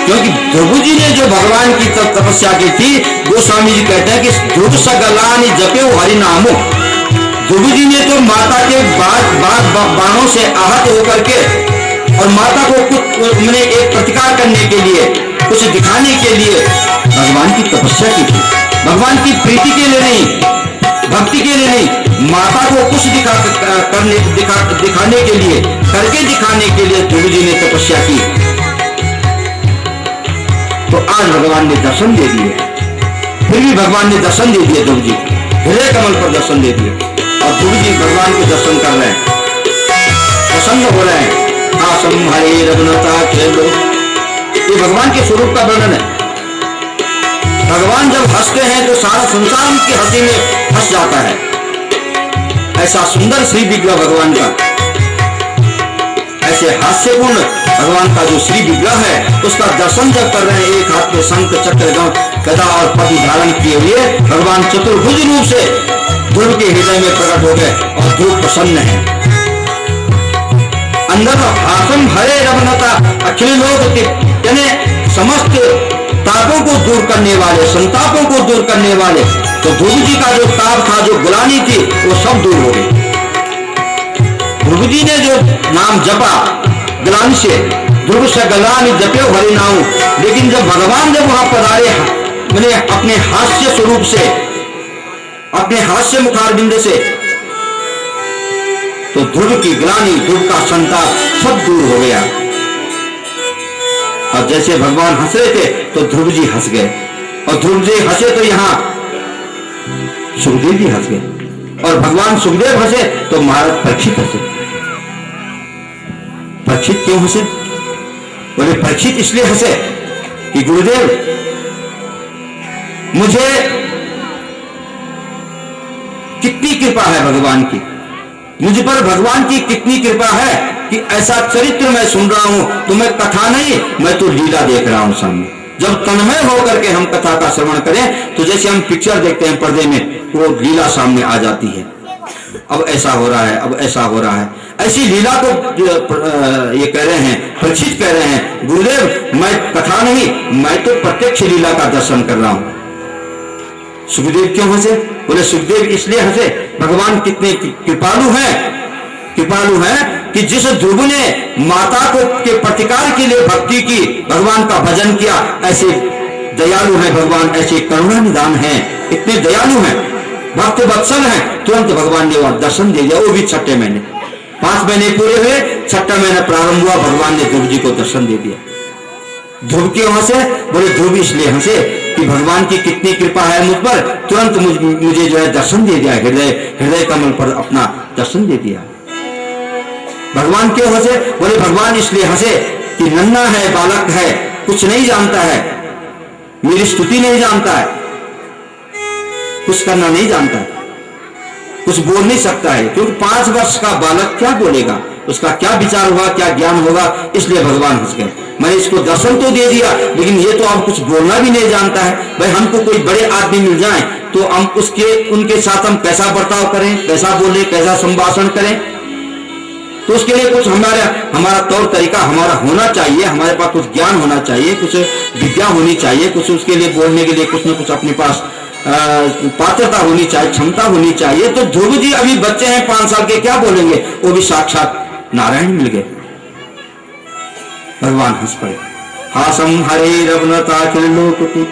[SPEAKER 1] क्योंकि ध्रुव जी ने जो भगवान की तपस्या की थी, गोस्वामी जी कहते हैं कि ध्रुव सगलानि जपे हरि नामो, ध्रुव जी ने तो माता के बाणों से आहत होकर के और माता को कुछ मैंने एक प्रतिकार करने के लिए, कुछ दिखाने के लिए भगवान की तपस्या की थी। भगवान की प्रीति के लिए नहीं, भक्ति के लिए नहीं, माता को कुछ दिखाने के लिए, करके दिखाने के लिए ध्रुव जी ने तपस्या की। तो आज भगवान ने दर्शन दे दिए, फिर भी भगवान ने दर्शन दे दिए ध्रुव जी, हृदय कमल पर दर्शन दे दिए और ध्रुव जी भगवान को दर्शन कर रहे हैं, प्रसन्न हो रहे हैं। आसम हरे रघुनाथा खेलो, ये भगवान के स्वरूप का वर्णन है। भगवान जब हंसते हैं तो सारा संसार उनकी हंसी में हंस जाता है। ऐसा सुंदर श्री विग्रह भगवान का, ऐसे हास्यपूर्ण भगवान का जो श्री विग्रह है उसका दर्शन जब कर रहे हैं, एक हाथ में शंख चक्र गदा और पद्म धारण किए हुए भगवान चतुर्भुज रूप से ध्रुव के हृदय में प्रकट हो गए और ध्रुव प्रसन्न है। अंदर आसम हरे रघुनाथा अखिल लोक, यानी समस्त तापों को दूर करने वाले, संतापों को दूर करने वाले, तो ध्रुव जी का जो ताप था, जो ग्लानि थी, वो सब दूर हो गई। ध्रुव जी ने जो नाम जपा ग्लानि से, ध्रुव से ग्लानि जपे हरि नाम, लेकिन जब भगवान जब वहां पधारे, मैंने अपने हास्य स्वरूप से, अपने हास्य मुखारबिंद से तो ध्रुव की ग्लानि, ध्रुव का संताप सब दूर हो गया। और जैसे भगवान हंस रहे थे तो ध्रुव जी हंस गए, और ध्रुव जी हंसे तो यहां सुखदेव जी हंस गए, और भगवान सुखदेव हंसे तो महाराज परीक्षित हंसे। परीक्षित क्यों हंसे? बोले परीक्षित इसलिए हंसे कि गुरुदेव मुझे कितनी कृपा है भगवान की, मुझ पर भगवान की कितनी कृपा है कि ऐसा चरित्र मैं सुन रहा हूं, तो मैं कथा नहीं, मैं तो लीला देख रहा हूं सामने। जब तन्मय होकर के हम कथा का श्रवण करें तो जैसे हम पिक्चर देखते हैं पर्दे में, वो लीला सामने आ जाती है। अब ऐसा हो रहा है, अब ऐसा हो रहा है, ऐसी लीला को ये कह रहे हैं, परीक्षित कह रहे हैं गुरुदेव मैं कथा नहीं, मैं तो प्रत्यक्ष लीला का दर्शन कर रहा हूं। सुखदेव क्यों हंसे? बोले सुखदेव इसलिए हंसे, भगवान कितने कृपालु हैं कि जिस ध्रुव ने माता को के प्रतिकार के लिए भक्ति की, भगवान का भजन किया, ऐसे दयालु हैं भगवान, ऐसे करुणा निधान हैं, इतने दयालु हैं, भक्त वत्सल हैं। तुरंत भगवान ने वहां दर्शन दे दिया, वो भी छठे महीने, 5 महीने पूरे हुए, छठा महीना प्रारंभ हुआ, भगवान ने ध्रुव जी को दर्शन दे दिया। ध्रुव क्यों हंसे? बोले ध्रुव इसलिए हंसे कि भगवान की कितनी कृपा है मुझ पर, तुरंत मुझे जो है दर्शन दे दिया, हृदय कमल पर अपना दर्शन दे दिया। भगवान क्यों हंसे? बोले भगवान इसलिए हंसे कि नन्हा है, बालक है, कुछ नहीं जानता है, मेरी स्तुति नहीं जानता है, कुछ करना नहीं जानता है, कुछ बोल नहीं सकता है, क्योंकि 5 वर्ष का बालक क्या बोलेगा, उसका क्या विचार होगा, क्या ज्ञान होगा, इसलिए भगवान हंस गए। मैंने इसको दर्शन तो दे दिया, लेकिन ये तो अब कुछ बोलना भी नहीं जानता है। भाई हमको कोई बड़े आदमी मिल जाए तो हम उनके साथ हम कैसा बर्ताव करें, कैसा बोले, कैसा संभाषण करें, तो उसके लिए कुछ हमारा तौर तरीका हमारा होना चाहिए, हमारे पास कुछ ज्ञान होना चाहिए, कुछ विद्या होनी चाहिए, कुछ उसके लिए बोलने के लिए कुछ न कुछ अपने पास पात्रता होनी चाहिए, क्षमता होनी चाहिए। तो ध्रुव जी अभी बच्चे हैं, 5 साल के, क्या बोलेंगे? वो भी साक्षात नारायण मिल गए। भगवान हंस पड़े, हासम हरे रवनता लोकति।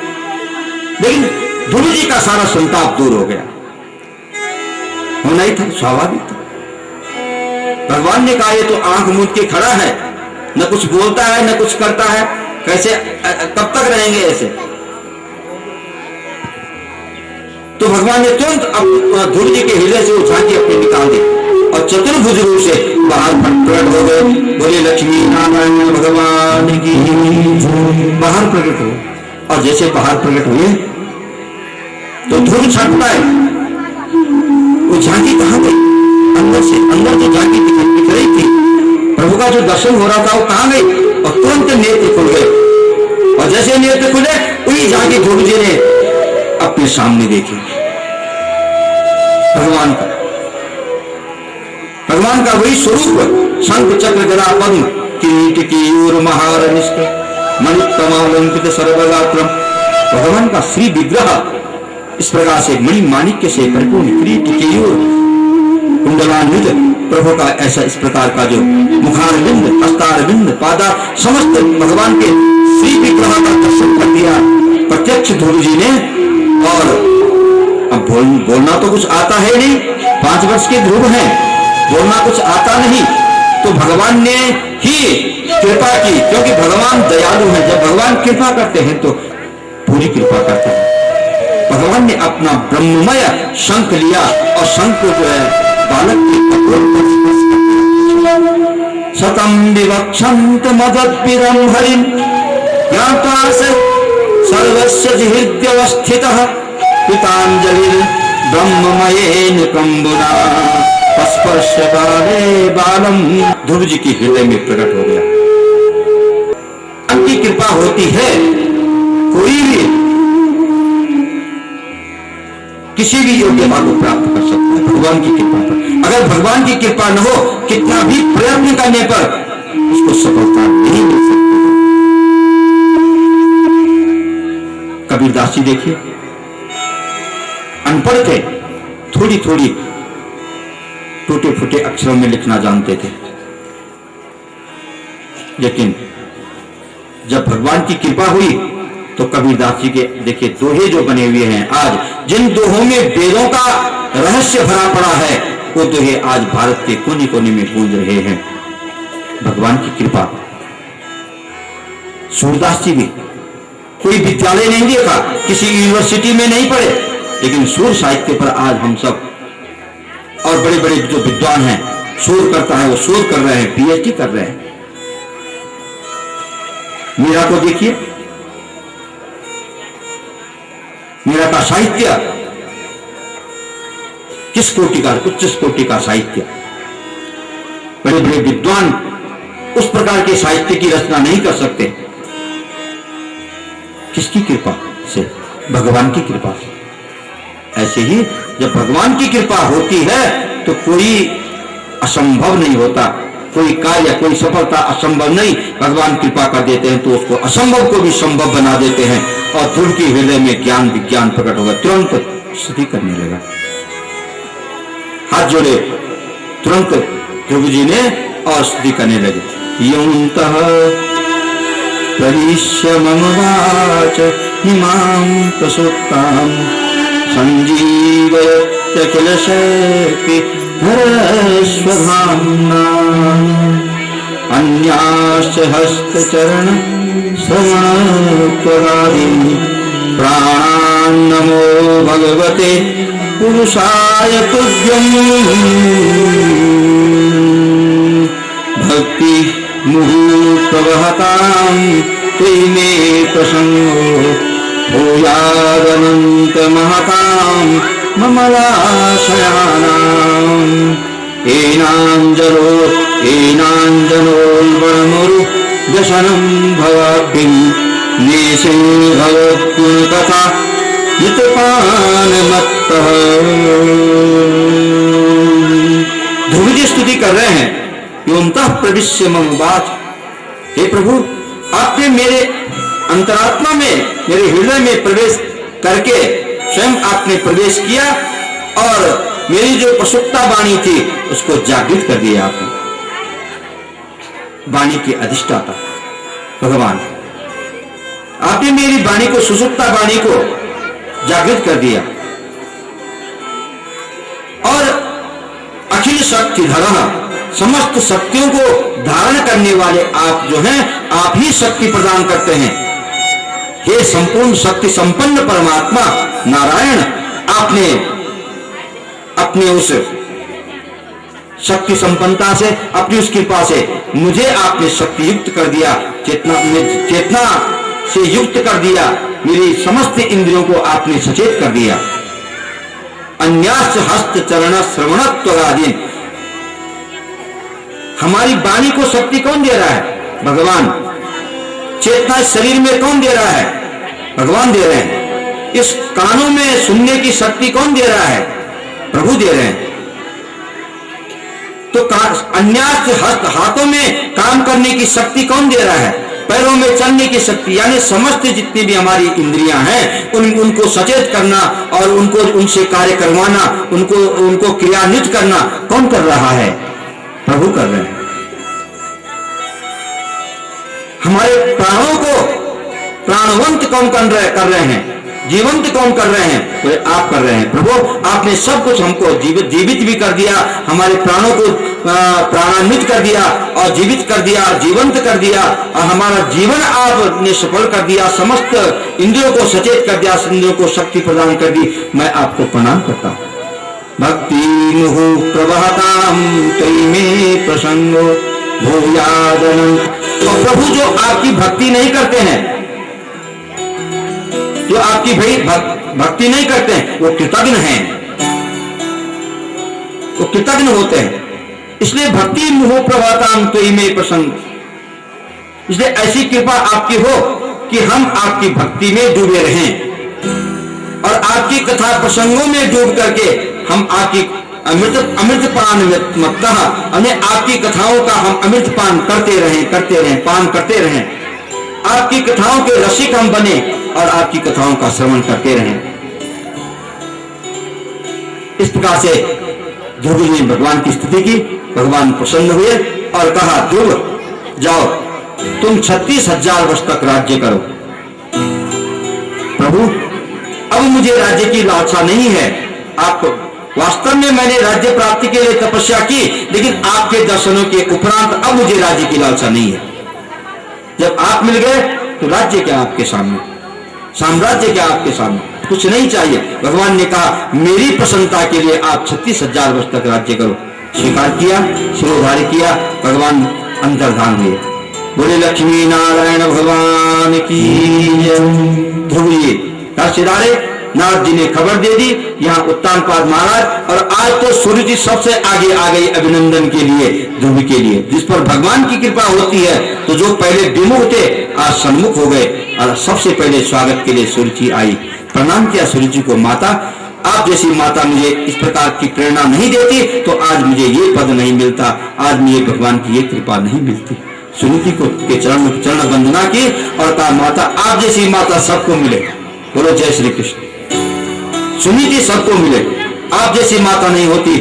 [SPEAKER 1] लेकिन ध्रुव जी का सारा संताप दूर हो गया, होना ही था, स्वाभाविक था। भगवान ने कहा ये तो आंख मूंद के खड़ा है, न कुछ बोलता है न कुछ करता है, कैसे कब तक रहेंगे ऐसे? तो भगवान ने तुरंत ध्रुव जी के हृदय से वो झांकी अपने निकाल दी और चतुर्भुज रूप से बाहर प्रकट हो गए। बोले लक्ष्मी नारायण भगवान की, बाहर प्रकट हो। और जैसे बाहर प्रकट हुए तो ध्रुव छटपटाए, वो झांकी कहां गई? अंदर से, अंदर जो झांकी दिख रही थी, प्रभु का जो दर्शन हो रहा था वो कहां गई? और तुरंत नेत्र खुल गए, और जैसे नेत्र खुले वही झांकी ध्रुव जी ने अपने सामने देखी। भगवान का वही स्वरूप, शंख चक्र गदा पद्म किरीट केयूर महार निष्ठ मणिकमलंकित सर्वगात्रम। भगवान का श्री विग्रह इस प्रकार से मणि माणिक्य से परिपूर्ण, किरीट केयूर कुंडलान्वित प्रभु का ऐसा इस प्रकार का जो मुखारविंद, हस्तारविंद, पादा, समस्त भगवान के श्री विग्रह का दर्शन कर दिया प्रत्यक्ष ध्रुव जी ने। और अब बोलना तो कुछ आता है नहीं, 5 वर्ष के ध्रुव हैं, बोलना कुछ आता नहीं, तो भगवान ने ही कृपा की, क्योंकि भगवान दयालु है। जब भगवान कृपा करते हैं तो पूरी कृपा करते हैं। भगवान ने अपना ब्रह्ममय शंख लिया और शंख जो है बालक के सतम विवक्षंत मदद्भिरं हरिं ज्ञात्वा सर्वस्य हृदयवस्थितः पितांजलिर् ब्रह्ममयेन कंबुना स्पर्श काले बालम। ध्रुव जी की हृदय में प्रकट हो गया। उनकी कृपा होती है, कोई भी किसी भी योग्यता को प्राप्त कर सकता है भगवान की कृपा पर। अगर भगवान की कृपा न हो, कितना भी प्रयत्न करने पर उसको सफलता नहीं मिल सकती। कबीरदास जी देखिए, अनपढ़ थे, थोड़ी थोड़ी टूटे फूटे अक्षरों में लिखना जानते थे, लेकिन जब भगवान की कृपा हुई तो कबीरदास जी के देखिए दोहे जो बने हुए हैं आज, जिन दोहों में वेदों का रहस्य भरा पड़ा है, वो दोहे आज भारत के कोने कोने में गूंज रहे हैं। भगवान की कृपा। सूरदास जी भी कोई विद्यालय नहीं देखा, किसी यूनिवर्सिटी में नहीं पढ़े, लेकिन सूर साहित्य पर आज हम सब और बड़े बड़े जो विद्वान हैं, शोध करता है वो शोध कर रहे हैं, पीएचडी कर रहे हैं। मीरा को देखिए, मीरा का साहित्य किस कोटि का, उच्च कोटि का साहित्य। बड़े बड़े विद्वान उस प्रकार के साहित्य की रचना नहीं कर सकते। किसकी कृपा से? भगवान की कृपा से। ऐसे ही जब भगवान की कृपा होती है तो कोई असंभव नहीं होता, कोई कार्य, कोई सफलता असंभव नहीं। भगवान कृपा कर देते हैं तो उसको असंभव को भी संभव बना देते हैं और ध्रुव के हृदय में ज्ञान विज्ञान प्रकट होगा, तुरंत स्तुति करने लगा। हाथ जोड़े तुरंत ध्रुव जी ने और स्तुति करने लगे। यौन्तः प्रविश्य मम वाच इमां प्रसुप्तां संजीवयत्यखिल शक्ति धरस्वधाम्ना अन्याश्च हस्तचरण श्रवणत्वगादीनि प्राणान्नमो भगवते पुरुषाय तुभ्यं भक्ति मुहुर्प्रवहतां त्वयि मे प्रसन्नो भूयादनन्त महतां ममलाशयानाम् एनाञ्जनोल्बणमुरु व्यसनं भवाब्धिं नेशे भवद्गुणकथा नितपानमत्तः। ध्रुव जी स्तुति कर रहे हैं। योऽन्तः प्रविश्य मम वाच, हे प्रभु आपने मेरे अंतरात्मा में, मेरे हृदय में प्रवेश करके स्वयं आपने प्रवेश किया और मेरी जो प्रसुप्ता वाणी थी उसको जागृत कर दिया आपने। वाणी के अधिष्ठाता भगवान, आपने मेरी वाणी को, सुसुप्ता वाणी को जागृत कर दिया और अखिल शक्तिधरः, समस्त शक्तियों को धारण करने वाले आप जो हैं, आप ही शक्ति प्रदान करते हैं। हे संपूर्ण शक्ति संपन्न परमात्मा नारायण, आपने अपने उस शक्ति संपन्नता से, अपनी उस कृपा से मुझे आपने शक्ति युक्त कर दिया, चेतना से युक्त कर दिया, मेरी समस्त इंद्रियों को आपने सचेत कर दिया। अन्याश्च हस्त चरण श्रवणत्वगादीन, हमारी वाणी को शक्ति कौन दे रहा है? भगवान। चेतना शरीर में कौन दे रहा है? भगवान दे रहे हैं। इस कानों में सुनने की शक्ति कौन दे रहा है? प्रभु दे रहे हैं। तो अन्याश्च हस्त, हाथों में काम करने की शक्ति कौन दे रहा है? पैरों में चलने की शक्ति, यानी समस्त जितनी भी हमारी इंद्रियां हैं उनको सचेत करना और उनसे कार्य करवाना, उनको क्रियान्वित करना कौन कर रहा है? प्रभु कर रहे हैं। हमारे प्राणों को प्राणवंत कौन कर रहे हैं? जीवंत कौन कर रहे हैं? तो आप कर रहे हैं। प्रभु आपने सब कुछ हमको जीवित भी कर दिया, हमारे प्राणों को प्राणान्वित कर दिया और जीवित कर दिया, जीवंत कर दिया और हमारा जीवन आपने सफल कर दिया, समस्त इंद्रियों को सचेत कर दिया, इंद्रियों को शक्ति प्रदान कर दी। मैं आपको प्रणाम करता हूं। भक्ति मुहु प्रवहतां त्वयि मे प्रसन्नो भूयादनं। तो प्रभु जो आपकी भक्ति नहीं करते हैं, जो आपकी भक्ति नहीं करते हैं, वो कृतज्ञ हैं, वो कृतज्ञ होते हैं। इसलिए भक्ति मुहु प्रवहतां त्वयि मे प्रसन्न, इसलिए ऐसी कृपा आपकी हो कि हम आपकी भक्ति में डूबे रहें और आपकी कथा प्रसंगों में डूब करके हम आपकी अमृतपान मत्तः, हमें आपकी कथाओं का हम अमृतपान करते रहें, पान करते रहें। आपकी कथाओं के रसिक हम बने और आपकी कथाओं का श्रवण करते रहें। इस प्रकार से ध्रुव जी ने भगवान की स्तुति की। भगवान प्रसन्न हुए और कहा, ध्रुव जाओ, तुम 36,000 वर्ष तक राज्य करो। प्रभु अब मुझे राज्य की लालसा नहीं है, आप वास्तव में मैंने राज्य प्राप्ति के लिए तपस्या की, लेकिन आपके दर्शनों के उपरांत अब मुझे राज्य की लालसा नहीं है। जब आप मिल गए तो राज्य क्या आपके सामने, साम्राज्य क्या आपके सामने, कुछ नहीं चाहिए। भगवान ने कहा मेरी प्रसन्नता के लिए आप 36,000 वर्ष तक राज्य करो। स्वीकार किया, शिरोधार्य किया, भगवान अंतर्धान हुए। बोले लक्ष्मी नारायण भगवान की जय। ध्रुव जी सिधारे, नारद जी ने खबर दे दी यहाँ उत्तानपाद महाराज, और आज तो सूर्य जी सबसे आगे आ गई अभिनंदन के लिए, ध्रुव के लिए। जिस पर भगवान की कृपा होती है तो जो पहले विमुख थे आज सन्मुख हो गए, और सबसे पहले स्वागत के लिए सूर्य जी आई। प्रणाम किया सूर्य जी को, माता आप जैसी माता मुझे इस प्रकार की प्रेरणा नहीं देती तो आज मुझे ये पद नहीं मिलता, आज मुझे भगवान की ये कृपा नहीं मिलती। सुनीति को के चरण वंदना की और कहा माता आप जैसी माता सबको मिले। बोलो जय श्री कृष्ण। सुनीति सबको मिले, आप जैसी माता नहीं होती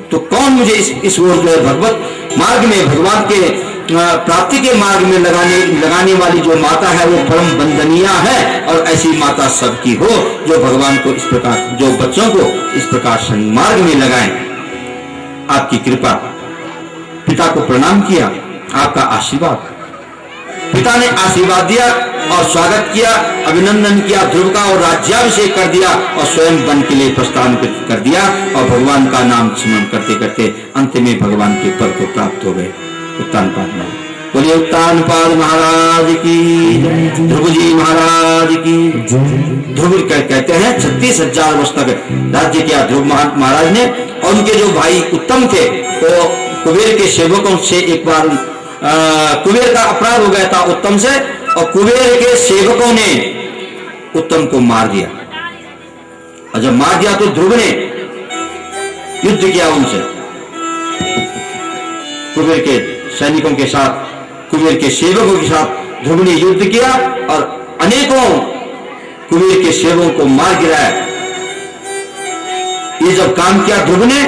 [SPEAKER 1] तो कौन मुझे इस ओर जो है भगवत मार्ग में, भगवान के प्राप्ति के मार्ग में लगाने वाली जो माता है वो परम वंदनीय है। और ऐसी माता सबकी हो जो भगवान को इस प्रकार, जो बच्चों को इस प्रकार सन्मार्ग में लगाएं। आपकी कृपा। पिता को प्रणाम किया, आपका आशीर्वाद। पिता ने आशीर्वाद दिया और स्वागत किया, अभिनंदन किया ध्रुव का, और राज्याभिषेक कर दिया और स्वयं वन के लिए प्रस्थान कर दिया, और भगवान का नाम स्मरण करते करते अंत में भगवान के पद को प्राप्त हो गए। उत्तानपाद में बोलिए उत्तानपाद महाराज की, ध्रुव जी महाराज की। ध्रुव कहते हैं 36,000 वर्ष तक राज्य किया ध्रुव महाराज ने, और उनके जो भाई उत्तम थे वो कुबेर के सेवकों से एक बार कुबेर का अपराध हो गया था उत्तम से, और कुबेर के सेवकों ने उत्तम को मार दिया। और जब मार दिया तो ध्रुव ने युद्ध किया उनसे, कुबेर के सैनिकों के साथ, कुबेर के सेवकों के साथ ध्रुव ने युद्ध किया और अनेकों कुबेर के सेवकों को मार गिराया। ये जब काम किया ध्रुव ने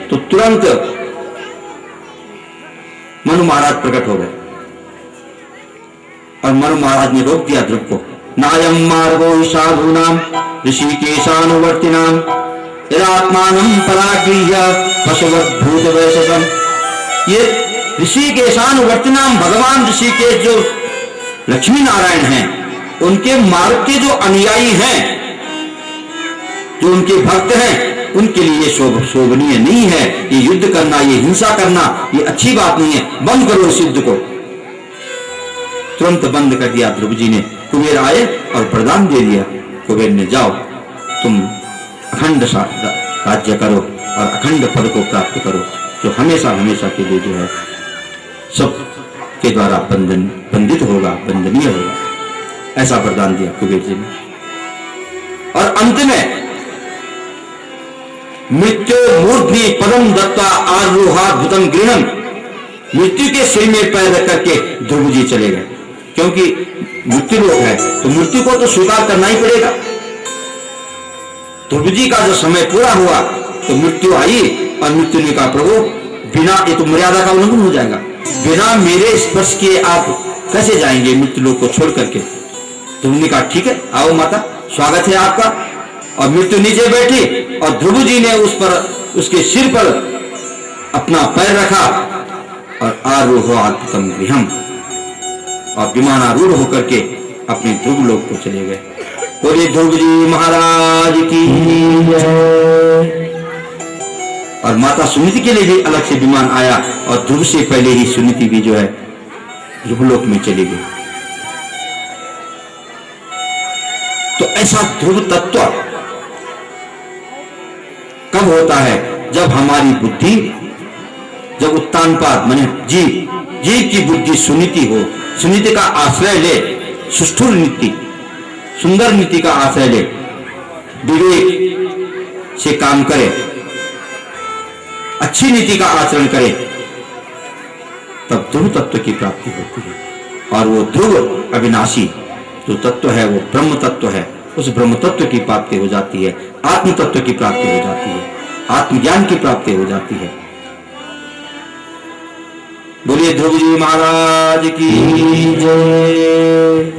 [SPEAKER 1] तो तुरंत मनु महाराज प्रकट हो गए, और मनु महाराज ने रोक दिया ध्रुव को। नायम मार्गो साधूनाम ऋषिकेशानुवर्तिनाम यदात्मानं परागृह्य पशुवत् भूत वैशसम। ये ऋषिकेशानुवर्तिनाम, भगवान ऋषिकेश जो लक्ष्मी नारायण हैं, उनके मार्ग के जो अनुयायी हैं, जो उनके भक्त हैं, उनके लिए शोभनीय नहीं है ये युद्ध करना, ये हिंसा करना, ये अच्छी बात नहीं है। बंद करो इस युद्ध को। तुरंत बंद कर दिया ध्रुव जी ने। कुबेर आए और वरदान दे दिया, कुबेर ने जाओ तुम अखंड राज्य करो और अखंड पद को प्राप्त करो, जो हमेशा हमेशा के लिए जो है सब के द्वारा बंदित होगा, वंदनीय होगा। ऐसा वरदान दिया कुबेर जी ने। और अंत में मृत्यु मूर्धनि पदम दत्ता आरोहाद्भुतम गृहम, मृत्यु के सिर में पैर रख करके ध्रुव जी चले गए। क्योंकि मृत्यु लोक है तो मृत्यु को तो स्वीकार करना ही पड़ेगा। ध्रुव जी का जो समय पूरा हुआ तो मृत्यु आई, और मृत्यु ने कहा प्रभु बिना, ये तो मर्यादा का उल्लंघन हो जाएगा, बिना मेरे स्पर्श किए आप कैसे जाएंगे मृत्यु लोक को छोड़ करके। ध्रुव ने कहा ठीक है आओ माता, स्वागत है आपका। और मृत्यु नीचे बैठी और ध्रुव जी ने उस पर, उसके सिर पर अपना पैर रखा और आरोहाद्भुतम गृहम, और विमानारूढ़ होकर के अपने ध्रुव लोक को चले गए। बोले ध्रुव जी महाराज की जय। और माता सुनीति के लिए भी अलग से विमान आया, और ध्रुव से पहले ही सुनीति भी जो है ध्रुव लोक में चली गई। तो ऐसा ध्रुव तत्व कब होता है? जब हमारी बुद्धि, जब उत्तानपाद माने जीव की बुद्धि सुनीति हो, सुनीति का आश्रय ले, सुष्ठुर नीति, सुंदर नीति का आश्रय ले, विवेक से काम करे, अच्छी नीति का आचरण करे, तब ध्रुव तत्व की प्राप्ति होती है। और वो ध्रुव अविनाशी जो तत्व है वो ब्रह्म तत्व है, उस ब्रह्म तत्व की प्राप्ति हो जाती है, आत्म तत्व की प्राप्ति हो जाती है, आत्मज्ञान की प्राप्ति हो जाती है। बोलिए ध्रुव जी महाराज की जय।